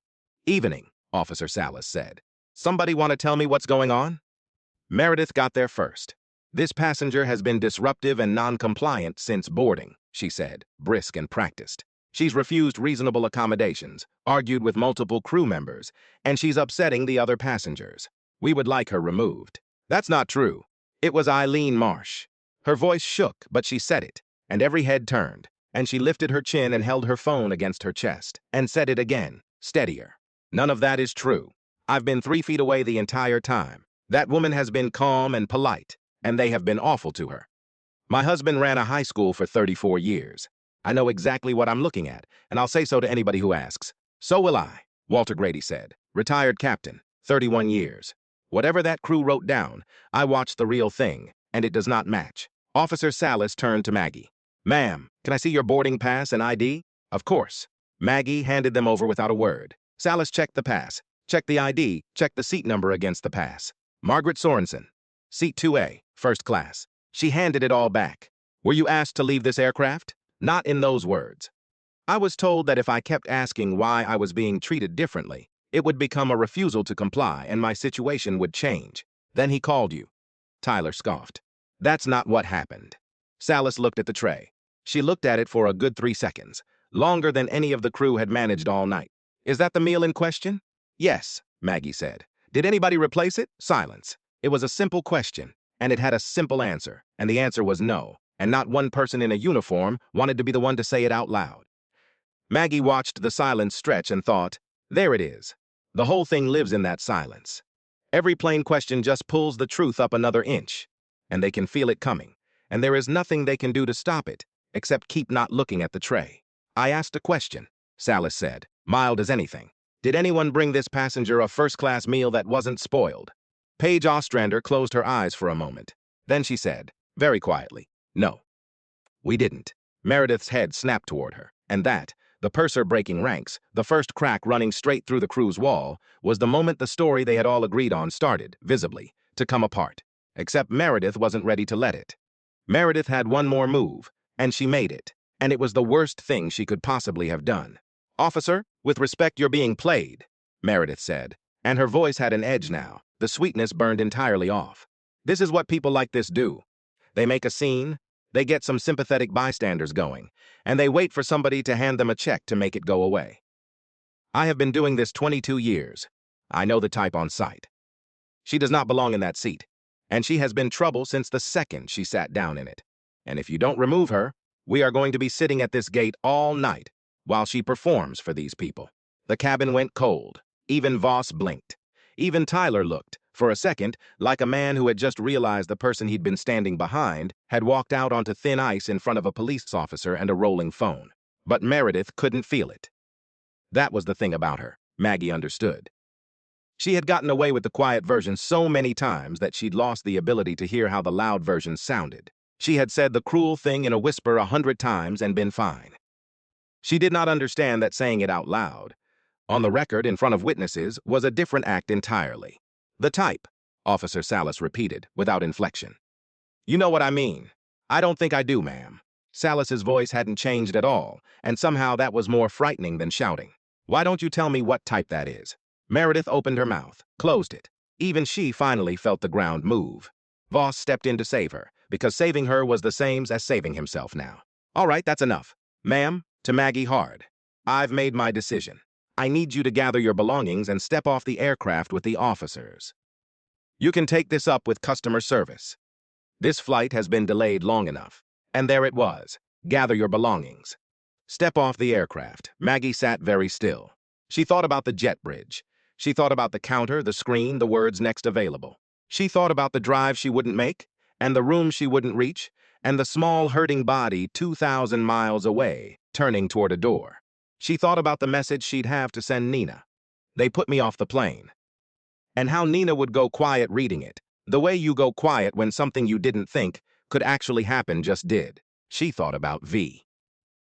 Evening, Officer Salas said. Somebody want to tell me what's going on? Meredith got there first. This passenger has been disruptive and non-compliant since boarding, she said, brisk and practiced. She's refused reasonable accommodations, argued with multiple crew members, and she's upsetting the other passengers. We would like her removed. That's not true. It was Eileen Marsh. Her voice shook, but she said it, and every head turned, and she lifted her chin and held her phone against her chest, and said it again, steadier. None of that is true. I've been 3 feet away the entire time. That woman has been calm and polite, and they have been awful to her. My husband ran a high school for 34 years. I know exactly what I'm looking at, and I'll say so to anybody who asks. So will I, Walter Grady said, retired captain, 31 years. Whatever that crew wrote down, I watched the real thing, and it does not match. Officer Salas turned to Maggie. Ma'am, can I see your boarding pass and ID? Of course. Maggie handed them over without a word. Salas checked the pass, checked the ID, checked the seat number against the pass. Margaret Sorensen, seat 2A, first class. She handed it all back. Were you asked to leave this aircraft? Not in those words. I was told that if I kept asking why I was being treated differently, it would become a refusal to comply and my situation would change. Then he called you. Tyler scoffed. That's not what happened. Salas looked at the tray. She looked at it for a good 3 seconds, longer than any of the crew had managed all night. Is that the meal in question? Yes, Maggie said. Did anybody replace it? Silence. It was a simple question, and it had a simple answer, and the answer was no, and not one person in a uniform wanted to be the one to say it out loud. Maggie watched the silence stretch and thought, there it is. The whole thing lives in that silence. Every plain question just pulls the truth up another inch, and they can feel it coming, and there is nothing they can do to stop it, except keep not looking at the tray. I asked a question, Salas said, mild as anything. Did anyone bring this passenger a first-class meal that wasn't spoiled? Paige Ostrander closed her eyes for a moment. Then she said, very quietly, no. We didn't. Meredith's head snapped toward her, and that, the purser breaking ranks, the first crack running straight through the crew's wall, was the moment the story they had all agreed on started, visibly, to come apart. Except Meredith wasn't ready to let it. Meredith had one more move, and she made it, and it was the worst thing she could possibly have done. Officer, with respect, you're being played, Meredith said, and her voice had an edge now. The sweetness burned entirely off. This is what people like this do. They make a scene, they get some sympathetic bystanders going, and they wait for somebody to hand them a check to make it go away. I have been doing this 22 years. I know the type on sight. She does not belong in that seat, and she has been trouble since the second she sat down in it. And if you don't remove her, we are going to be sitting at this gate all night while she performs for these people. The cabin went cold. Even Voss blinked. Even Tyler looked, for a second, like a man who had just realized the person he'd been standing behind had walked out onto thin ice in front of a police officer and a rolling phone. But Meredith couldn't feel it. That was the thing about her, Maggie understood. She had gotten away with the quiet version so many times that she'd lost the ability to hear how the loud version sounded. She had said the cruel thing in a whisper 100 times and been fine. She did not understand that saying it out loud, on the record in front of witnesses, was a different act entirely. The type, Officer Salas repeated, without inflection. You know what I mean. I don't think I do, ma'am. Salas's voice hadn't changed at all, and somehow that was more frightening than shouting. Why don't you tell me what type that is? Meredith opened her mouth, closed it. Even she finally felt the ground move. Voss stepped in to save her, because saving her was the same as saving himself now. All right, that's enough. Ma'am, to Maggie Hard. I've made my decision. I need you to gather your belongings and step off the aircraft with the officers. You can take this up with customer service. This flight has been delayed long enough. And there it was. Gather your belongings. Step off the aircraft. Maggie sat very still. She thought about the jet bridge. She thought about the counter, the screen, the words next available. She thought about the drive she wouldn't make, and the room she wouldn't reach, and the small hurting body 2,000 miles away, turning toward a door. She thought about the message she'd have to send Nina. They put me off the plane. And how Nina would go quiet reading it. The way you go quiet when something you didn't think could actually happen just did. She thought about V.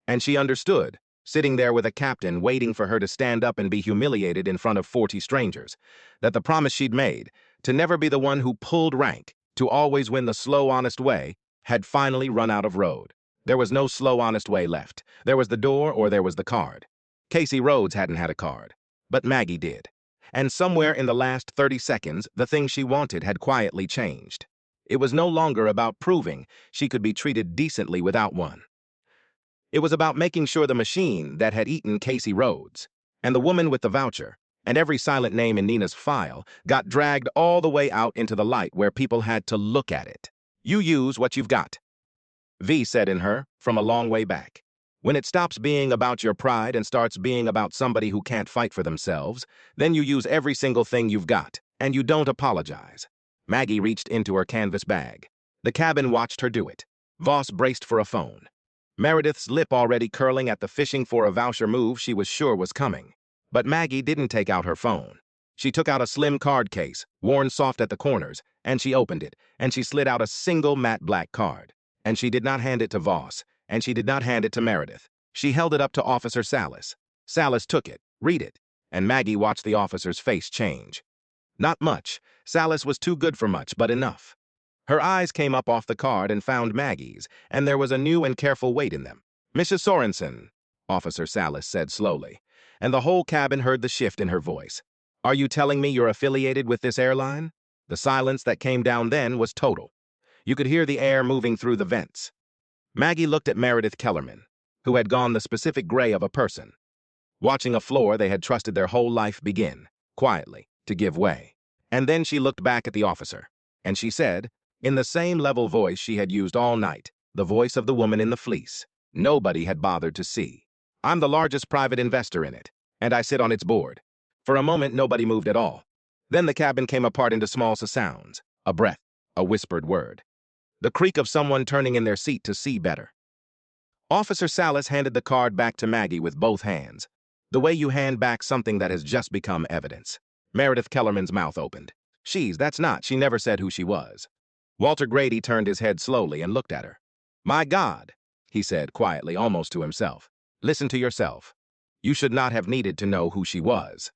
And she understood, sitting there with a captain waiting for her to stand up and be humiliated in front of 40 strangers, that the promise she'd made, to never be the one who pulled rank, to always win the slow, honest way, had finally run out of road. There was no slow, honest way left. There was the door or there was the card. Casey Rhodes hadn't had a card, but Maggie did. And somewhere in the last 30 seconds, the thing she wanted had quietly changed. It was no longer about proving she could be treated decently without one. It was about making sure the machine that had eaten Casey Rhodes, and the woman with the voucher, and every silent name in Nina's file, got dragged all the way out into the light where people had to look at it. You use what you've got, V said in her, from a long way back. When it stops being about your pride and starts being about somebody who can't fight for themselves, then you use every single thing you've got, and you don't apologize. Maggie reached into her canvas bag. The cabin watched her do it. Voss braced for a phone. Meredith's lip already curling at the fishing for a voucher move she was sure was coming. But Maggie didn't take out her phone. She took out a slim card case, worn soft at the corners, and she opened it, and she slid out a single matte black card. And she did not hand it to Voss, and she did not hand it to Meredith. She held it up to Officer Salas. Salas took it, read it, and Maggie watched the officer's face change. Not much. Salas was too good for much, but enough. Her eyes came up off the card and found Maggie's, and there was a new and careful weight in them. Mrs. Sorensen, Officer Salas said slowly, and the whole cabin heard the shift in her voice. Are you telling me you're affiliated with this airline? The silence that came down then was total. You could hear the air moving through the vents. Maggie looked at Meredith Kellerman, who had gone the specific gray of a person, watching a floor they had trusted their whole life begin, quietly, to give way. And then she looked back at the officer, and she said, in the same level voice she had used all night, the voice of the woman in the fleece, nobody had bothered to see. I'm the largest private investor in it, and I sit on its board. For a moment, nobody moved at all. Then the cabin came apart into small sounds, a breath, a whispered word. The creak of someone turning in their seat to see better. Officer Salas handed the card back to Maggie with both hands, the way you hand back something that has just become evidence. Meredith Kellerman's mouth opened. That's not, she never said who she was. Walter Grady turned his head slowly and looked at her. My God, he said quietly, almost to himself. Listen to yourself. You should not have needed to know who she was.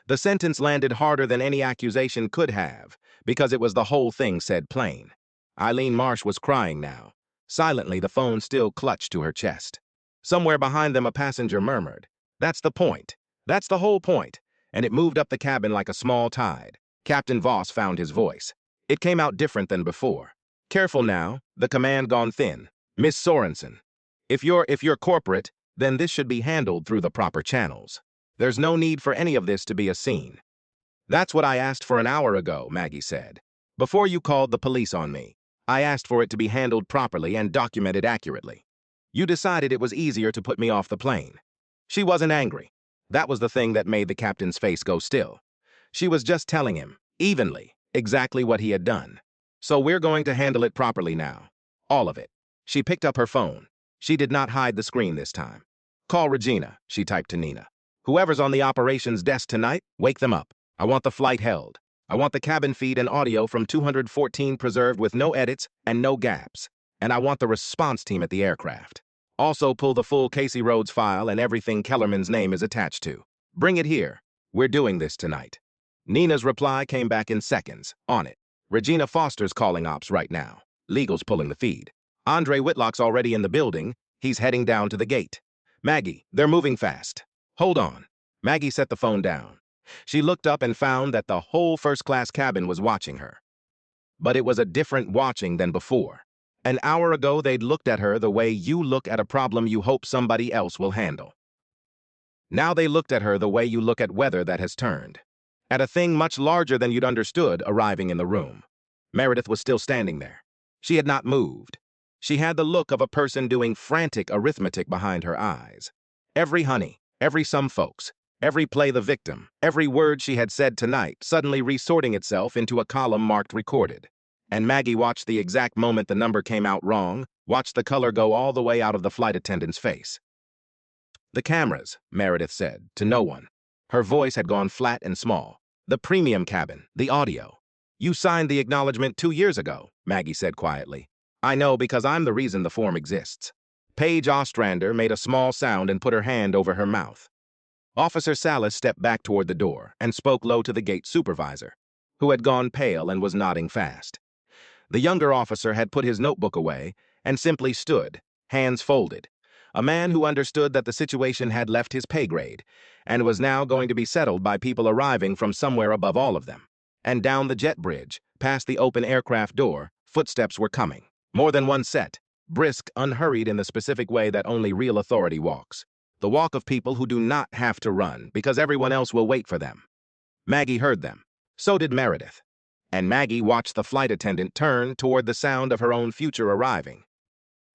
The sentence landed harder than any accusation could have, because it was the whole thing said plain. Eileen Marsh was crying now. Silently, the phone still clutched to her chest. Somewhere behind them, a passenger murmured, That's the point. That's the whole point. And it moved up the cabin like a small tide. Captain Voss found his voice. It came out different than before. Careful now, the command gone thin. Miss Sorensen, if you're corporate, then this should be handled through the proper channels. There's no need for any of this to be a scene. That's what I asked for an hour ago, Maggie said. Before you called the police on me, I asked for it to be handled properly and documented accurately. You decided it was easier to put me off the plane. She wasn't angry. That was the thing that made the captain's face go still. She was just telling him, evenly, exactly what he had done. So we're going to handle it properly now. All of it. She picked up her phone. She did not hide the screen this time. Call Regina, she typed to Nina. Whoever's on the operations desk tonight, wake them up. I want the flight held. I want the cabin feed and audio from 214 preserved with no edits and no gaps. And I want the response team at the aircraft. Also pull the full Casey Rhodes file and everything Kellerman's name is attached to. Bring it here. We're doing this tonight. Nina's reply came back in seconds. On it. Regina Foster's calling ops right now. Legal's pulling the feed. Andre Whitlock's already in the building. He's heading down to the gate. Maggie, they're moving fast. Hold on. Maggie set the phone down. She looked up and found that the whole first-class cabin was watching her. But it was a different watching than before. An hour ago, they'd looked at her the way you look at a problem you hope somebody else will handle. Now they looked at her the way you look at weather that has turned. at a thing much larger than you'd understood arriving in the room. Meredith was still standing there. She had not moved. She had the look of a person doing frantic arithmetic behind her eyes. Every honey, every some folks, every play the victim, every word she had said tonight suddenly resorting itself into a column marked recorded. And Maggie watched the exact moment the number came out wrong, watched the color go all the way out of the flight attendant's face. "The cameras," Meredith said, to no one. Her voice had gone flat and small. "The premium cabin, the audio." "You signed the acknowledgement 2 years ago," Maggie said quietly. "I know because I'm the reason the form exists." Paige Ostrander made a small sound and put her hand over her mouth. Officer Salas stepped back toward the door and spoke low to the gate supervisor, who had gone pale and was nodding fast. The younger officer had put his notebook away and simply stood, hands folded, a man who understood that the situation had left his pay grade and was now going to be settled by people arriving from somewhere above all of them. And down the jet bridge, past the open aircraft door, footsteps were coming. More than one set, brisk, unhurried in the specific way that only real authority walks. The walk of people who do not have to run because everyone else will wait for them. Maggie heard them. So did Meredith. And Maggie watched the flight attendant turn toward the sound of her own future arriving.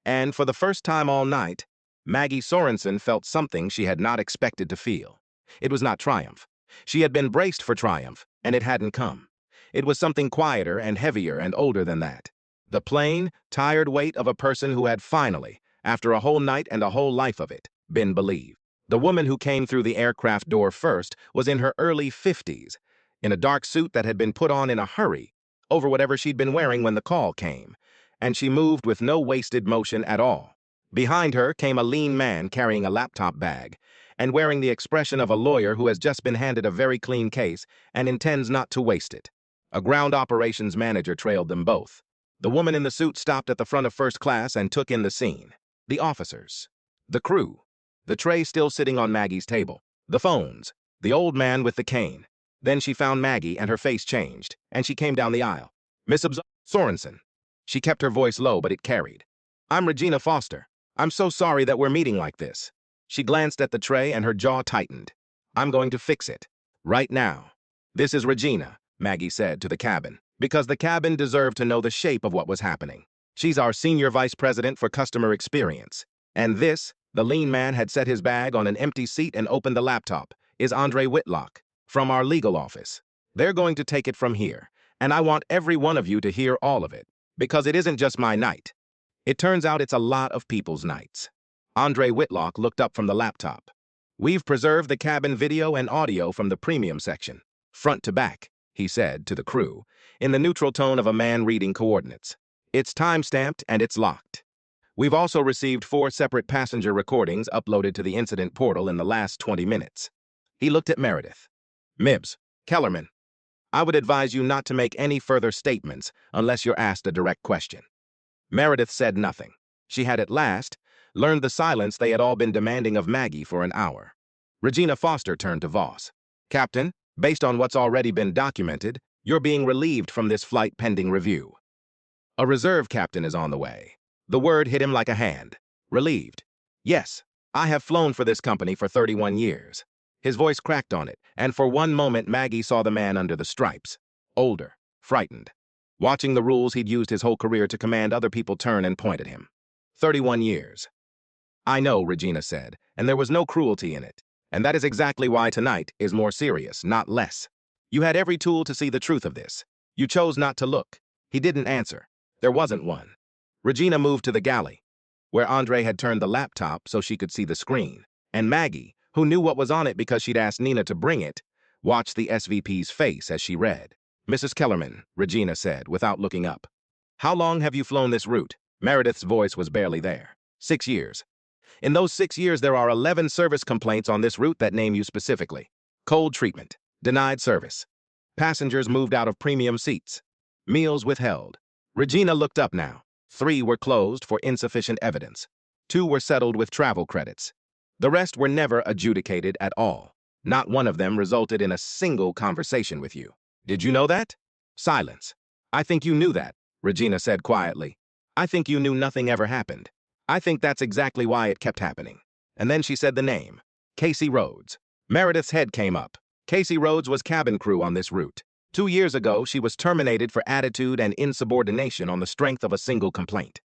And for the first time all night, Maggie Sorensen felt something she had not expected to feel. It was not triumph. She had been braced for triumph, and it hadn't come. It was something quieter and heavier and older than that. The plain, tired weight of a person who had finally, after a whole night and a whole life of it, been believed. The woman who came through the aircraft door first was in her early 50s, in a dark suit that had been put on in a hurry, over whatever she'd been wearing when the call came, and she moved with no wasted motion at all. Behind her came a lean man carrying a laptop bag and wearing the expression of a lawyer who has just been handed a very clean case and intends not to waste it. A ground operations manager trailed them both. The woman in the suit stopped at the front of first class and took in the scene. The officers. The crew. The tray still sitting on Maggie's table. The phones. The old man with the cane. Then she found Maggie and her face changed, and she came down the aisle. "Miss Sorensen." She kept her voice low, but it carried. "I'm Regina Foster. I'm so sorry that we're meeting like this." She glanced at the tray and her jaw tightened. "I'm going to fix it. Right now." "This is Regina," Maggie said to the cabin, because the cabin deserved to know the shape of what was happening. "She's our senior vice president for customer experience. And this," the lean man had set his bag on an empty seat and opened the laptop, "is Andre Whitlock, from our legal office. They're going to take it from here, and I want every one of you to hear all of it, because it isn't just my night. It turns out it's a lot of people's nights." Andre Whitlock looked up from the laptop. "We've preserved the cabin video and audio from the premium section, front to back," he said to the crew, in the neutral tone of a man reading coordinates. "It's time-stamped and it's locked. We've also received 4 separate passenger recordings uploaded to the incident portal in the last 20 minutes. He looked at Meredith. "Mibbs, Kellerman, I would advise you not to make any further statements unless you're asked a direct question." Meredith said nothing. She had at last learned the silence they had all been demanding of Maggie for an hour. Regina Foster turned to Voss. "Captain, based on what's already been documented, you're being relieved from this flight pending review. A reserve captain is on the way." The word hit him like a hand. "Relieved. Yes, I have flown for this company for 31 years. His voice cracked on it, and for one moment Maggie saw the man under the stripes. Older, frightened. Watching the rules he'd used his whole career to command other people turn and point at him. 31 years. "I know," Regina said, "and there was no cruelty in it. And that is exactly why tonight is more serious, not less. You had every tool to see the truth of this. You chose not to look." He didn't answer. There wasn't one. Regina moved to the galley, where Andre had turned the laptop so she could see the screen, and Maggie, who knew what was on it because she'd asked Nina to bring it, watched the SVP's face as she read. "Mrs. Kellerman," Regina said, without looking up. "How long have you flown this route?" Meredith's voice was barely there. 6 years. "In those 6 years, there are 11 service complaints on this route that name you specifically. Cold treatment, denied service. Passengers moved out of premium seats. Meals withheld." Regina looked up now. 3 were closed for insufficient evidence. 2 were settled with travel credits. The rest were never adjudicated at all. Not one of them resulted in a single conversation with you. Did you know that? Silence. "I think you knew that," Regina said quietly. "I think you knew nothing ever happened. I think that's exactly why it kept happening." And then she said the name. Casey Rhodes. Meredith's head came up. Casey Rhodes was cabin crew on this route. 2 years ago, she was terminated for attitude and insubordination on the strength of a single complaint.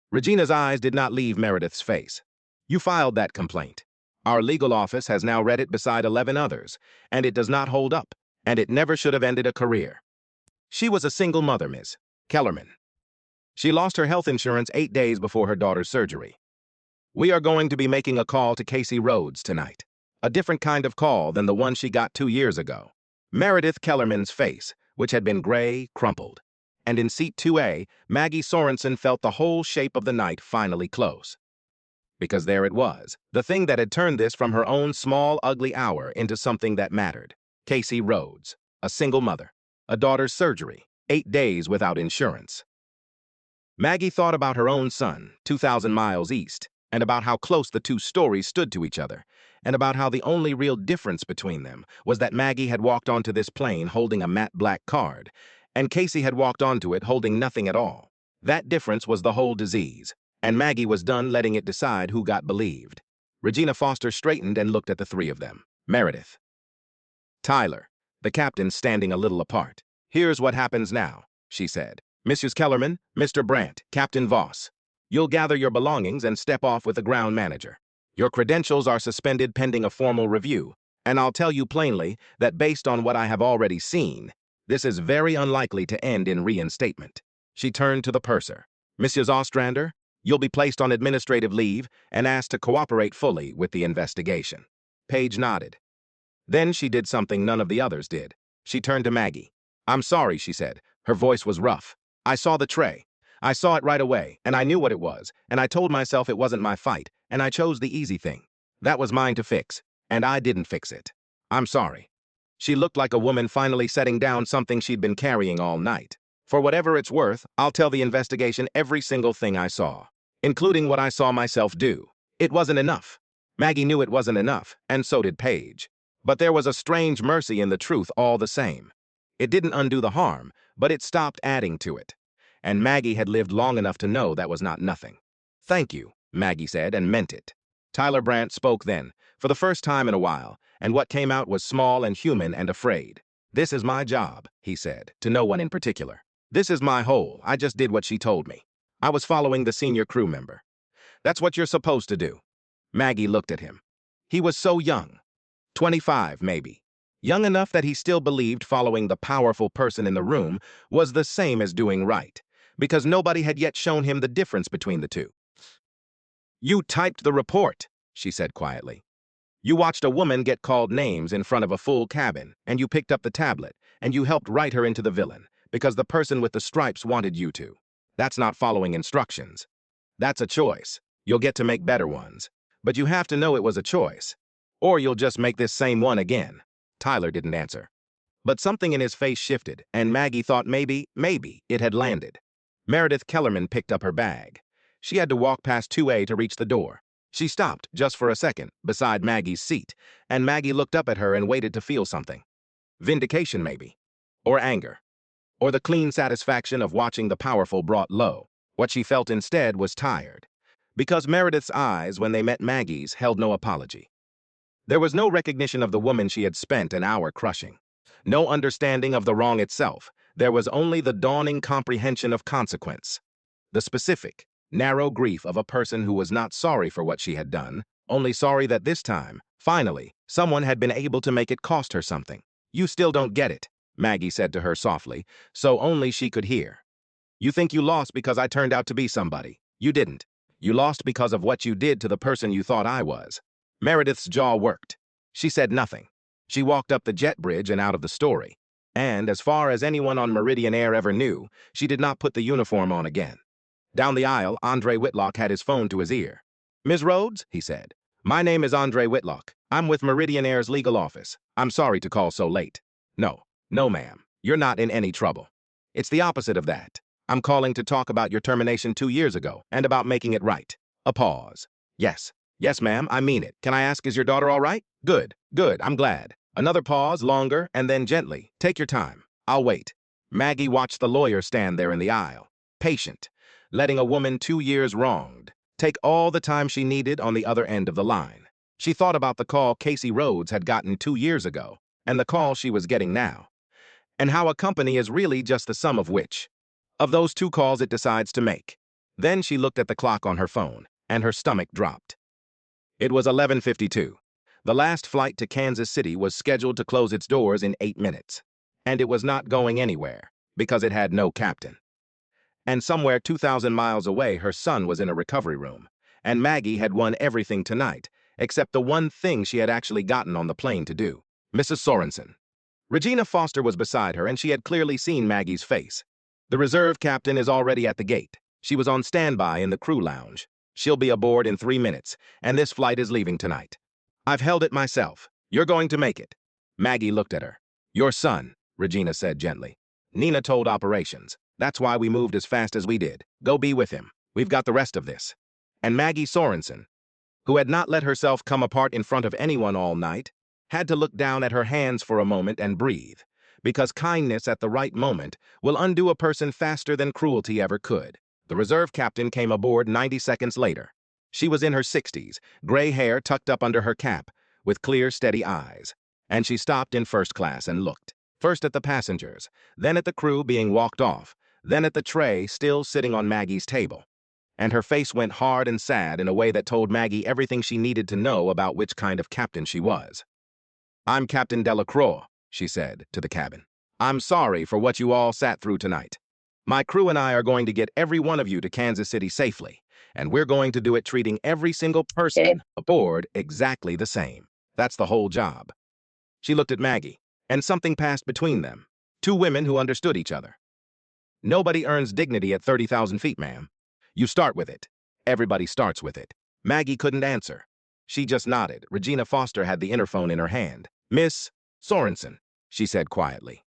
Regina's eyes did not leave Meredith's face. You filed that complaint. Our legal office has now read it beside 11 others, and it does not hold up, and it never should have ended a career. She was a single mother, Ms. Kellerman. She lost her health insurance 8 days before her daughter's surgery. We are going to be making a call to Casey Rhodes tonight. A different kind of call than the one she got 2 years ago. Meredith Kellerman's face, which had been gray, crumpled. And in seat 2A, Maggie Sorensen felt the whole shape of the night finally close. Because there it was, the thing that had turned this from her own small, ugly hour into something that mattered. Casey Rhodes, a single mother, a daughter's surgery, 8 days without insurance. Maggie thought about her own son, 2,000 miles east, and about how close the two stories stood to each other, and about how the only real difference between them was that Maggie had walked onto this plane holding a matte black card, and Casey had walked onto it holding nothing at all. That difference was the whole disease, and Maggie was done letting it decide who got believed. Regina Foster straightened and looked at the three of them. Meredith. Tyler, the captain standing a little apart. Here's what happens now, she said. Mrs. Kellerman, Mr. Brandt, Captain Voss. You'll gather your belongings and step off with the ground manager. Your credentials are suspended pending a formal review, and I'll tell you plainly that based on what I have already seen, this is very unlikely to end in reinstatement. She turned to the purser. Mrs. Ostrander, you'll be placed on administrative leave and asked to cooperate fully with the investigation. Paige nodded. Then she did something none of the others did. She turned to Maggie. I'm sorry, she said. Her voice was rough. I saw the tray. I saw it right away, and I knew what it was, and I told myself it wasn't my fight, and I chose the easy thing. That was mine to fix, and I didn't fix it. I'm sorry. She looked like a woman finally setting down something she'd been carrying all night. For whatever it's worth, I'll tell the investigation every single thing I saw, including what I saw myself do. It wasn't enough. Maggie knew it wasn't enough, and so did Paige. But there was a strange mercy in the truth all the same. It didn't undo the harm, but it stopped adding to it. And Maggie had lived long enough to know that was not nothing. Thank you, Maggie said, and meant it. Tyler Brandt spoke then, for the first time in a while, and what came out was small and human and afraid. This is my job, he said, to no one in particular. This is my hole. I just did what she told me. I was following the senior crew member. That's what you're supposed to do. Maggie looked at him. He was so young. 25, maybe. Young enough that he still believed following the powerful person in the room was the same as doing right, because nobody had yet shown him the difference between the two. You typed the report, she said quietly. You watched a woman get called names in front of a full cabin, and you picked up the tablet, and you helped write her into the villain, because the person with the stripes wanted you to. That's not following instructions. That's a choice. You'll get to make better ones. But you have to know it was a choice, or you'll just make this same one again. Tyler didn't answer. But something in his face shifted, and Maggie thought maybe it had landed. Meredith Kellerman picked up her bag. She had to walk past 2A to reach the door. She stopped, just for a second, beside Maggie's seat, and Maggie looked up at her and waited to feel something. Vindication, maybe. Or anger. Or the clean satisfaction of watching the powerful brought low. What she felt instead was tired. Because Meredith's eyes, when they met Maggie's, held no apology. There was no recognition of the woman she had spent an hour crushing. No understanding of the wrong itself. There was only the dawning comprehension of consequence. The specific, narrow grief of a person who was not sorry for what she had done, only sorry that this time, finally, someone had been able to make it cost her something. You still don't get it, Maggie said to her softly, so only she could hear. You think you lost because I turned out to be somebody. You didn't. You lost because of what you did to the person you thought I was. Meredith's jaw worked. She said nothing. She walked up the jet bridge and out of the story. And, as far as anyone on Meridian Air ever knew, she did not put the uniform on again. Down the aisle, Andre Whitlock had his phone to his ear. Ms. Rhodes, he said. My name is Andre Whitlock. I'm with Meridian Air's legal office. I'm sorry to call so late. No, ma'am. You're not in any trouble. It's the opposite of that. I'm calling to talk about your termination 2 years ago and about making it right. A pause. Yes, ma'am, I mean it. Can I ask, is your daughter all right? Good, I'm glad. Another pause, longer, and then gently. Take your time. I'll wait. Maggie watched the lawyer stand there in the aisle, patient, letting a woman 2 years wronged take all the time she needed on the other end of the line. She thought about the call Casey Rhodes had gotten 2 years ago, and the call she was getting now, and how a company is really just the sum of which of those two calls it decides to make. Then she looked at the clock on her phone, and her stomach dropped. It was 11:52. The last flight to Kansas City was scheduled to close its doors in 8 minutes, and it was not going anywhere because it had no captain. And somewhere 2,000 miles away, her son was in a recovery room, and Maggie had won everything tonight except the one thing she had actually gotten on the plane to do. Mrs. Sorensen. Regina Foster was beside her, and she had clearly seen Maggie's face. The reserve captain is already at the gate. She was on standby in the crew lounge. She'll be aboard in 3 minutes, and this flight is leaving tonight. I've held it myself. You're going to make it. Maggie looked at her. Your son, Regina said gently. Nina told operations. That's why we moved as fast as we did. Go be with him. We've got the rest of this. And Maggie Sorensen, who had not let herself come apart in front of anyone all night, had to look down at her hands for a moment and breathe, because kindness at the right moment will undo a person faster than cruelty ever could. The reserve captain came aboard 90 seconds later. She was in her 60s, gray hair tucked up under her cap, with clear, steady eyes. And she stopped in first class and looked, first at the passengers, then at the crew being walked off, then at the tray still sitting on Maggie's table. And her face went hard and sad in a way that told Maggie everything she needed to know about which kind of captain she was. I'm Captain Delacroix, she said to the cabin. I'm sorry for what you all sat through tonight. My crew and I are going to get every one of you to Kansas City safely, and we're going to do it treating every single person aboard exactly the same. That's the whole job. She looked at Maggie, and something passed between them. Two women who understood each other. Nobody earns dignity at 30,000 feet, ma'am. You start with it. Everybody starts with it. Maggie couldn't answer. She just nodded. Regina Foster had the interphone in her hand. Miss Sorensen, she said quietly.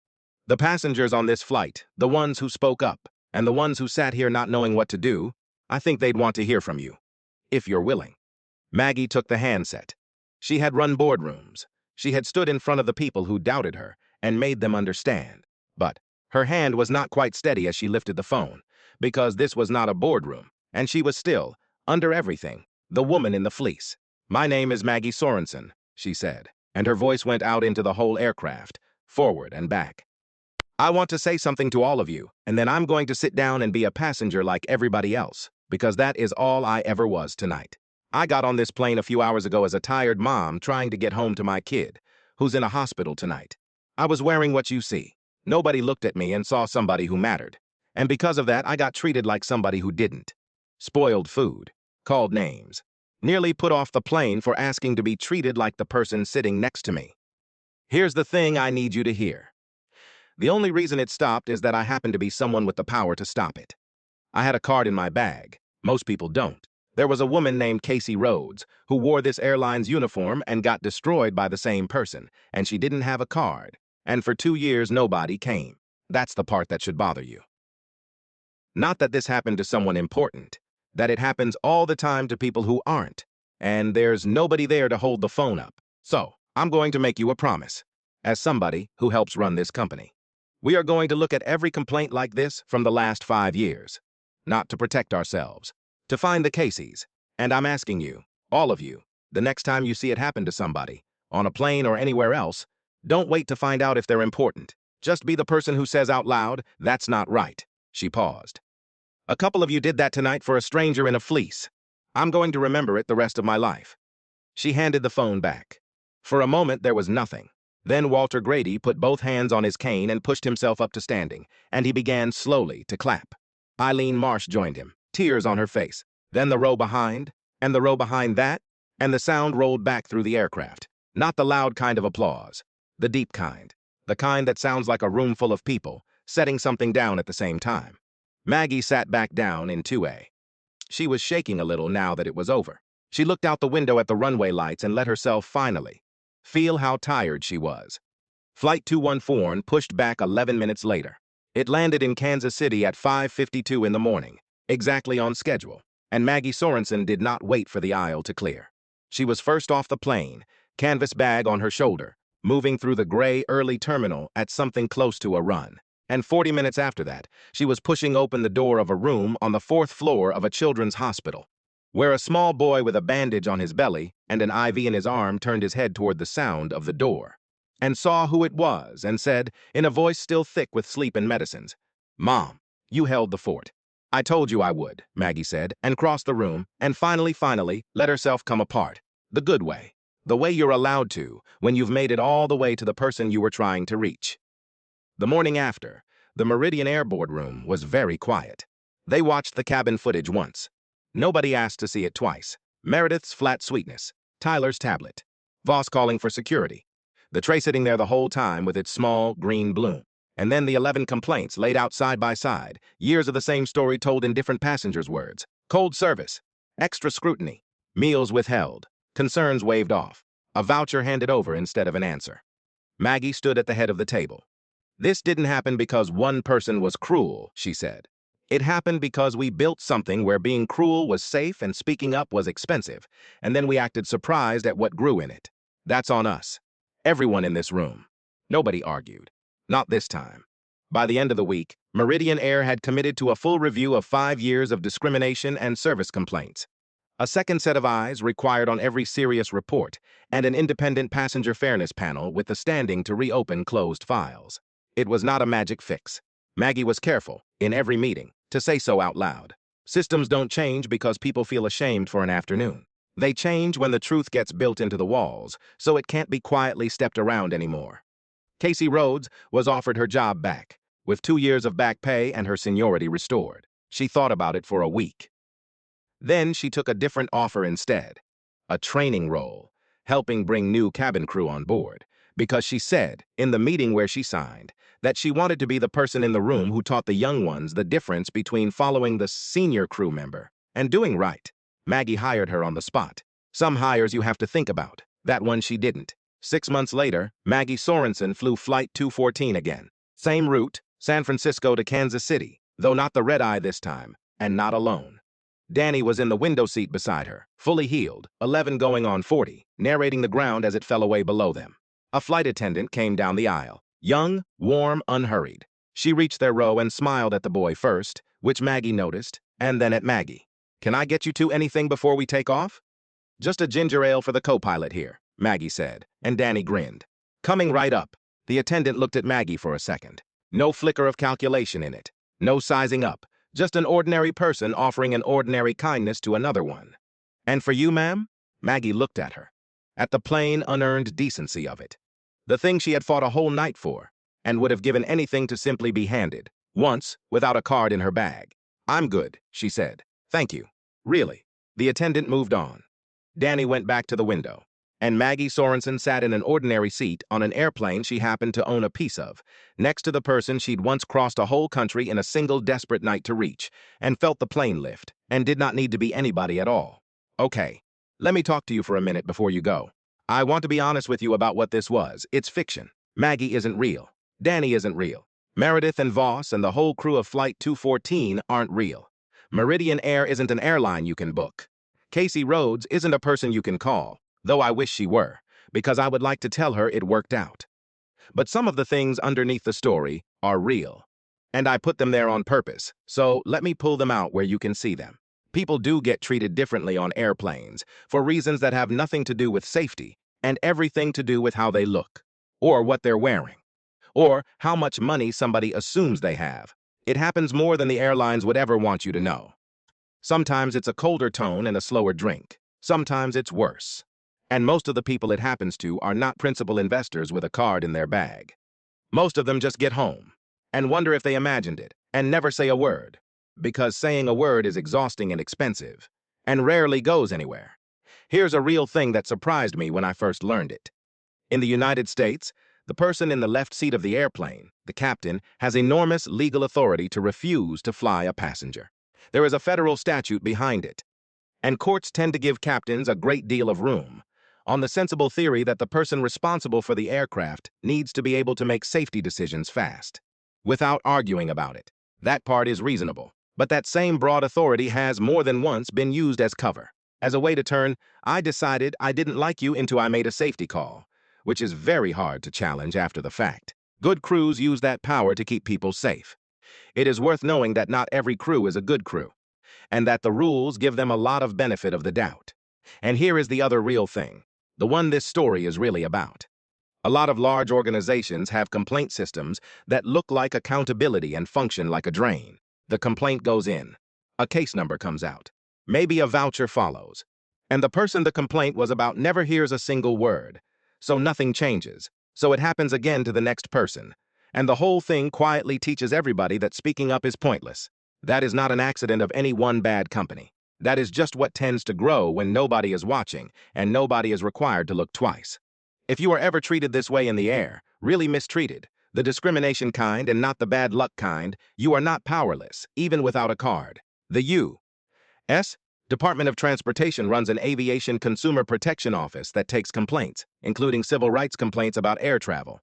The passengers on this flight, the ones who spoke up, and the ones who sat here not knowing what to do, I think they'd want to hear from you, if you're willing. Maggie took the handset. She had run boardrooms. She had stood in front of the people who doubted her and made them understand. But her hand was not quite steady as she lifted the phone, because this was not a boardroom, and she was still, under everything, the woman in the fleece. My name is Maggie Sorensen, she said, and her voice went out into the whole aircraft, forward and back. I want to say something to all of you, and then I'm going to sit down and be a passenger like everybody else, because that is all I ever was tonight. I got on this plane a few hours ago as a tired mom trying to get home to my kid, who's in a hospital tonight. I was wearing what you see. Nobody looked at me and saw somebody who mattered. And because of that, I got treated like somebody who didn't. Spoiled food, called names, nearly put off the plane for asking to be treated like the person sitting next to me. Here's the thing I need you to hear. The only reason it stopped is that I happened to be someone with the power to stop it. I had a card in my bag. Most people don't. There was a woman named Casey Rhodes who wore this airline's uniform and got destroyed by the same person, and she didn't have a card. And for 2 years, nobody came. That's the part that should bother you. Not that this happened to someone important, that it happens all the time to people who aren't, and there's nobody there to hold the phone up. So, I'm going to make you a promise, as somebody who helps run this company. We are going to look at every complaint like this from the last 5 years, not to protect ourselves, to find the Caseys. And I'm asking you, all of you, the next time you see it happen to somebody, on a plane or anywhere else, don't wait to find out if they're important. Just be the person who says out loud, that's not right. She paused. A couple of you did that tonight for a stranger in a fleece. I'm going to remember it the rest of my life. She handed the phone back. For a moment, there was nothing. Then Walter Grady put both hands on his cane and pushed himself up to standing, and he began slowly to clap. Eileen Marsh joined him, tears on her face. Then the row behind, and the row behind that, and the sound rolled back through the aircraft. Not the loud kind of applause, the deep kind, the kind that sounds like a room full of people, setting something down at the same time. Maggie sat back down in 2A. She was shaking a little now that it was over. She looked out the window at the runway lights and let herself finally feel how tired she was. Flight 214 pushed back 11 minutes later. It landed in Kansas City at 5:52 in the morning, exactly on schedule, and Maggie Sorensen did not wait for the aisle to clear. She was first off the plane, canvas bag on her shoulder, moving through the gray early terminal at something close to a run. And 40 minutes after that, she was pushing open the door of a room on the 4th floor of a children's hospital, where a small boy with a bandage on his belly and an IV in his arm turned his head toward the sound of the door. and saw who it was and said, in a voice still thick with sleep and medicines, "Mom, you held the fort." "I told you I would," Maggie said, and crossed the room, and finally, let herself come apart. The good way. The way you're allowed to, when you've made it all the way to the person you were trying to reach. The morning after, the Meridian Air boardroom was very quiet. They watched the cabin footage once. Nobody asked to see it twice. Meredith's flat sweetness, Tyler's tablet, Voss calling for security, the tray sitting there the whole time with its small, green bloom, and then the 11 complaints laid out side by side, years of the same story told in different passengers' words. Cold service, extra scrutiny, meals withheld, concerns waved off, a voucher handed over instead of an answer. Maggie stood at the head of the table. "This didn't happen because one person was cruel," she said. "It happened because we built something where being cruel was safe and speaking up was expensive, and then we acted surprised at what grew in it. That's on us. Everyone in this room." Nobody argued. Not this time. By the end of the week, Meridian Air had committed to a full review of 5 years of discrimination and service complaints. A second set of eyes required on every serious report, and an independent passenger fairness panel with the standing to reopen closed files. It was not a magic fix. Maggie was careful, in every meeting, to say so out loud. Systems don't change because people feel ashamed for an afternoon. They change when the truth gets built into the walls, so it can't be quietly stepped around anymore. Casey Rhodes was offered her job back, with 2 years of back pay and her seniority restored. She thought about it for a week. Then she took a different offer instead, a training role, helping bring new cabin crew on board, because she said, in the meeting where she signed, that she wanted to be the person in the room who taught the young ones the difference between following the senior crew member and doing right. Maggie hired her on the spot. Some hires you have to think about. That one she didn't. 6 months later, Maggie Sorensen flew Flight 214 again. Same route, San Francisco to Kansas City, though not the red-eye this time, and not alone. Danny was in the window seat beside her, fully healed, 11 going on 40, narrating the ground as it fell away below them. A flight attendant came down the aisle, young, warm, unhurried. She reached their row and smiled at the boy first, which Maggie noticed, and then at Maggie. "Can I get you two anything before we take off?" "Just a ginger ale for the co-pilot here," Maggie said, and Danny grinned. "Coming right up." The attendant looked at Maggie for a second. No flicker of calculation in it. No sizing up. Just an ordinary person offering an ordinary kindness to another one. "And for you, ma'am?" Maggie looked at her. At the plain, unearned decency of it. The thing she had fought a whole night for, and would have given anything to simply be handed, once, without a card in her bag. "I'm good," she said. "Thank you. Really." The attendant moved on. Danny went back to the window, and Maggie Sorensen sat in an ordinary seat on an airplane she happened to own a piece of, next to the person she'd once crossed a whole country in a single desperate night to reach, and felt the plane lift, and did not need to be anybody at all. "Okay, let me talk to you for a minute before you go. I want to be honest with you about what this was. It's fiction. Maggie isn't real. Danny isn't real. Meredith and Voss and the whole crew of Flight 214 aren't real. Meridian Air isn't an airline you can book. Casey Rhodes isn't a person you can call, though I wish she were, because I would like to tell her it worked out. But some of the things underneath the story are real, and I put them there on purpose, so let me pull them out where you can see them. People do get treated differently on airplanes, for reasons that have nothing to do with safety, and everything to do with how they look, or what they're wearing, or how much money somebody assumes they have. It happens more than the airlines would ever want you to know. Sometimes it's a colder tone and a slower drink. Sometimes it's worse. And most of the people it happens to are not principal investors with a card in their bag. Most of them just get home and wonder if they imagined it and never say a word, because saying a word is exhausting and expensive and rarely goes anywhere. Here's a real thing that surprised me when I first learned it. In the United States, the person in the left seat of the airplane, the captain, has enormous legal authority to refuse to fly a passenger. There is a federal statute behind it, and courts tend to give captains a great deal of room, on the sensible theory that the person responsible for the aircraft needs to be able to make safety decisions fast, without arguing about it. That part is reasonable, but that same broad authority has more than once been used as cover, as a way to turn, "I decided I didn't like you" into "I made a safety call," which is very hard to challenge after the fact. Good crews use that power to keep people safe. It is worth knowing that not every crew is a good crew, and that the rules give them a lot of benefit of the doubt. And here is the other real thing, the one this story is really about. A lot of large organizations have complaint systems that look like accountability and function like a drain. The complaint goes in. A case number comes out. Maybe a voucher follows. And the person the complaint was about never hears a single word. So nothing changes. So it happens again to the next person. And the whole thing quietly teaches everybody that speaking up is pointless. That is not an accident of any one bad company. That is just what tends to grow when nobody is watching and nobody is required to look twice. If you are ever treated this way in the air, really mistreated, the discrimination kind and not the bad luck kind, you are not powerless, even without a card. The U.S. Department of Transportation runs an aviation consumer protection office that takes complaints, including civil rights complaints about air travel.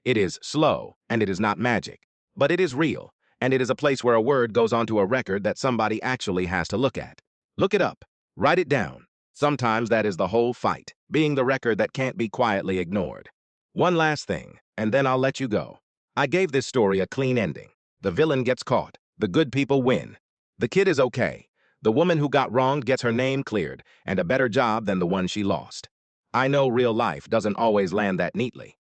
It is slow, and it is not magic, but it is real, and it is a place where a word goes onto a record that somebody actually has to look at. Look it up. Write it down. Sometimes that is the whole fight, being the record that can't be quietly ignored. One last thing, and then I'll let you go. I gave this story a clean ending. The villain gets caught. The good people win. The kid is okay. The woman who got wronged gets her name cleared, and a better job than the one she lost. I know real life doesn't always land that neatly.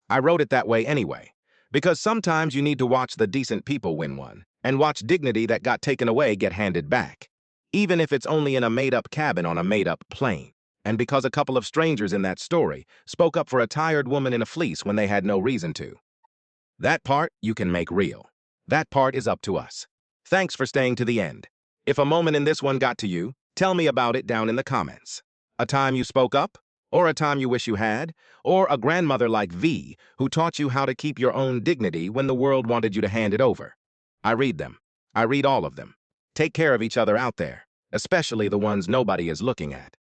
I wrote it that way anyway, because sometimes you need to watch the decent people win one, and watch dignity that got taken away get handed back. Even if it's only in a made-up cabin on a made-up plane. And because a couple of strangers in that story spoke up for a tired woman in a fleece when they had no reason to. That part you can make real. That part is up to us. Thanks for staying to the end. If a moment in this one got to you, tell me about it down in the comments. A time you spoke up? Or a time you wish you had? Or a grandmother like V who taught you how to keep your own dignity when the world wanted you to hand it over? I read them. I read all of them. Take care of each other out there, especially the ones nobody is looking at.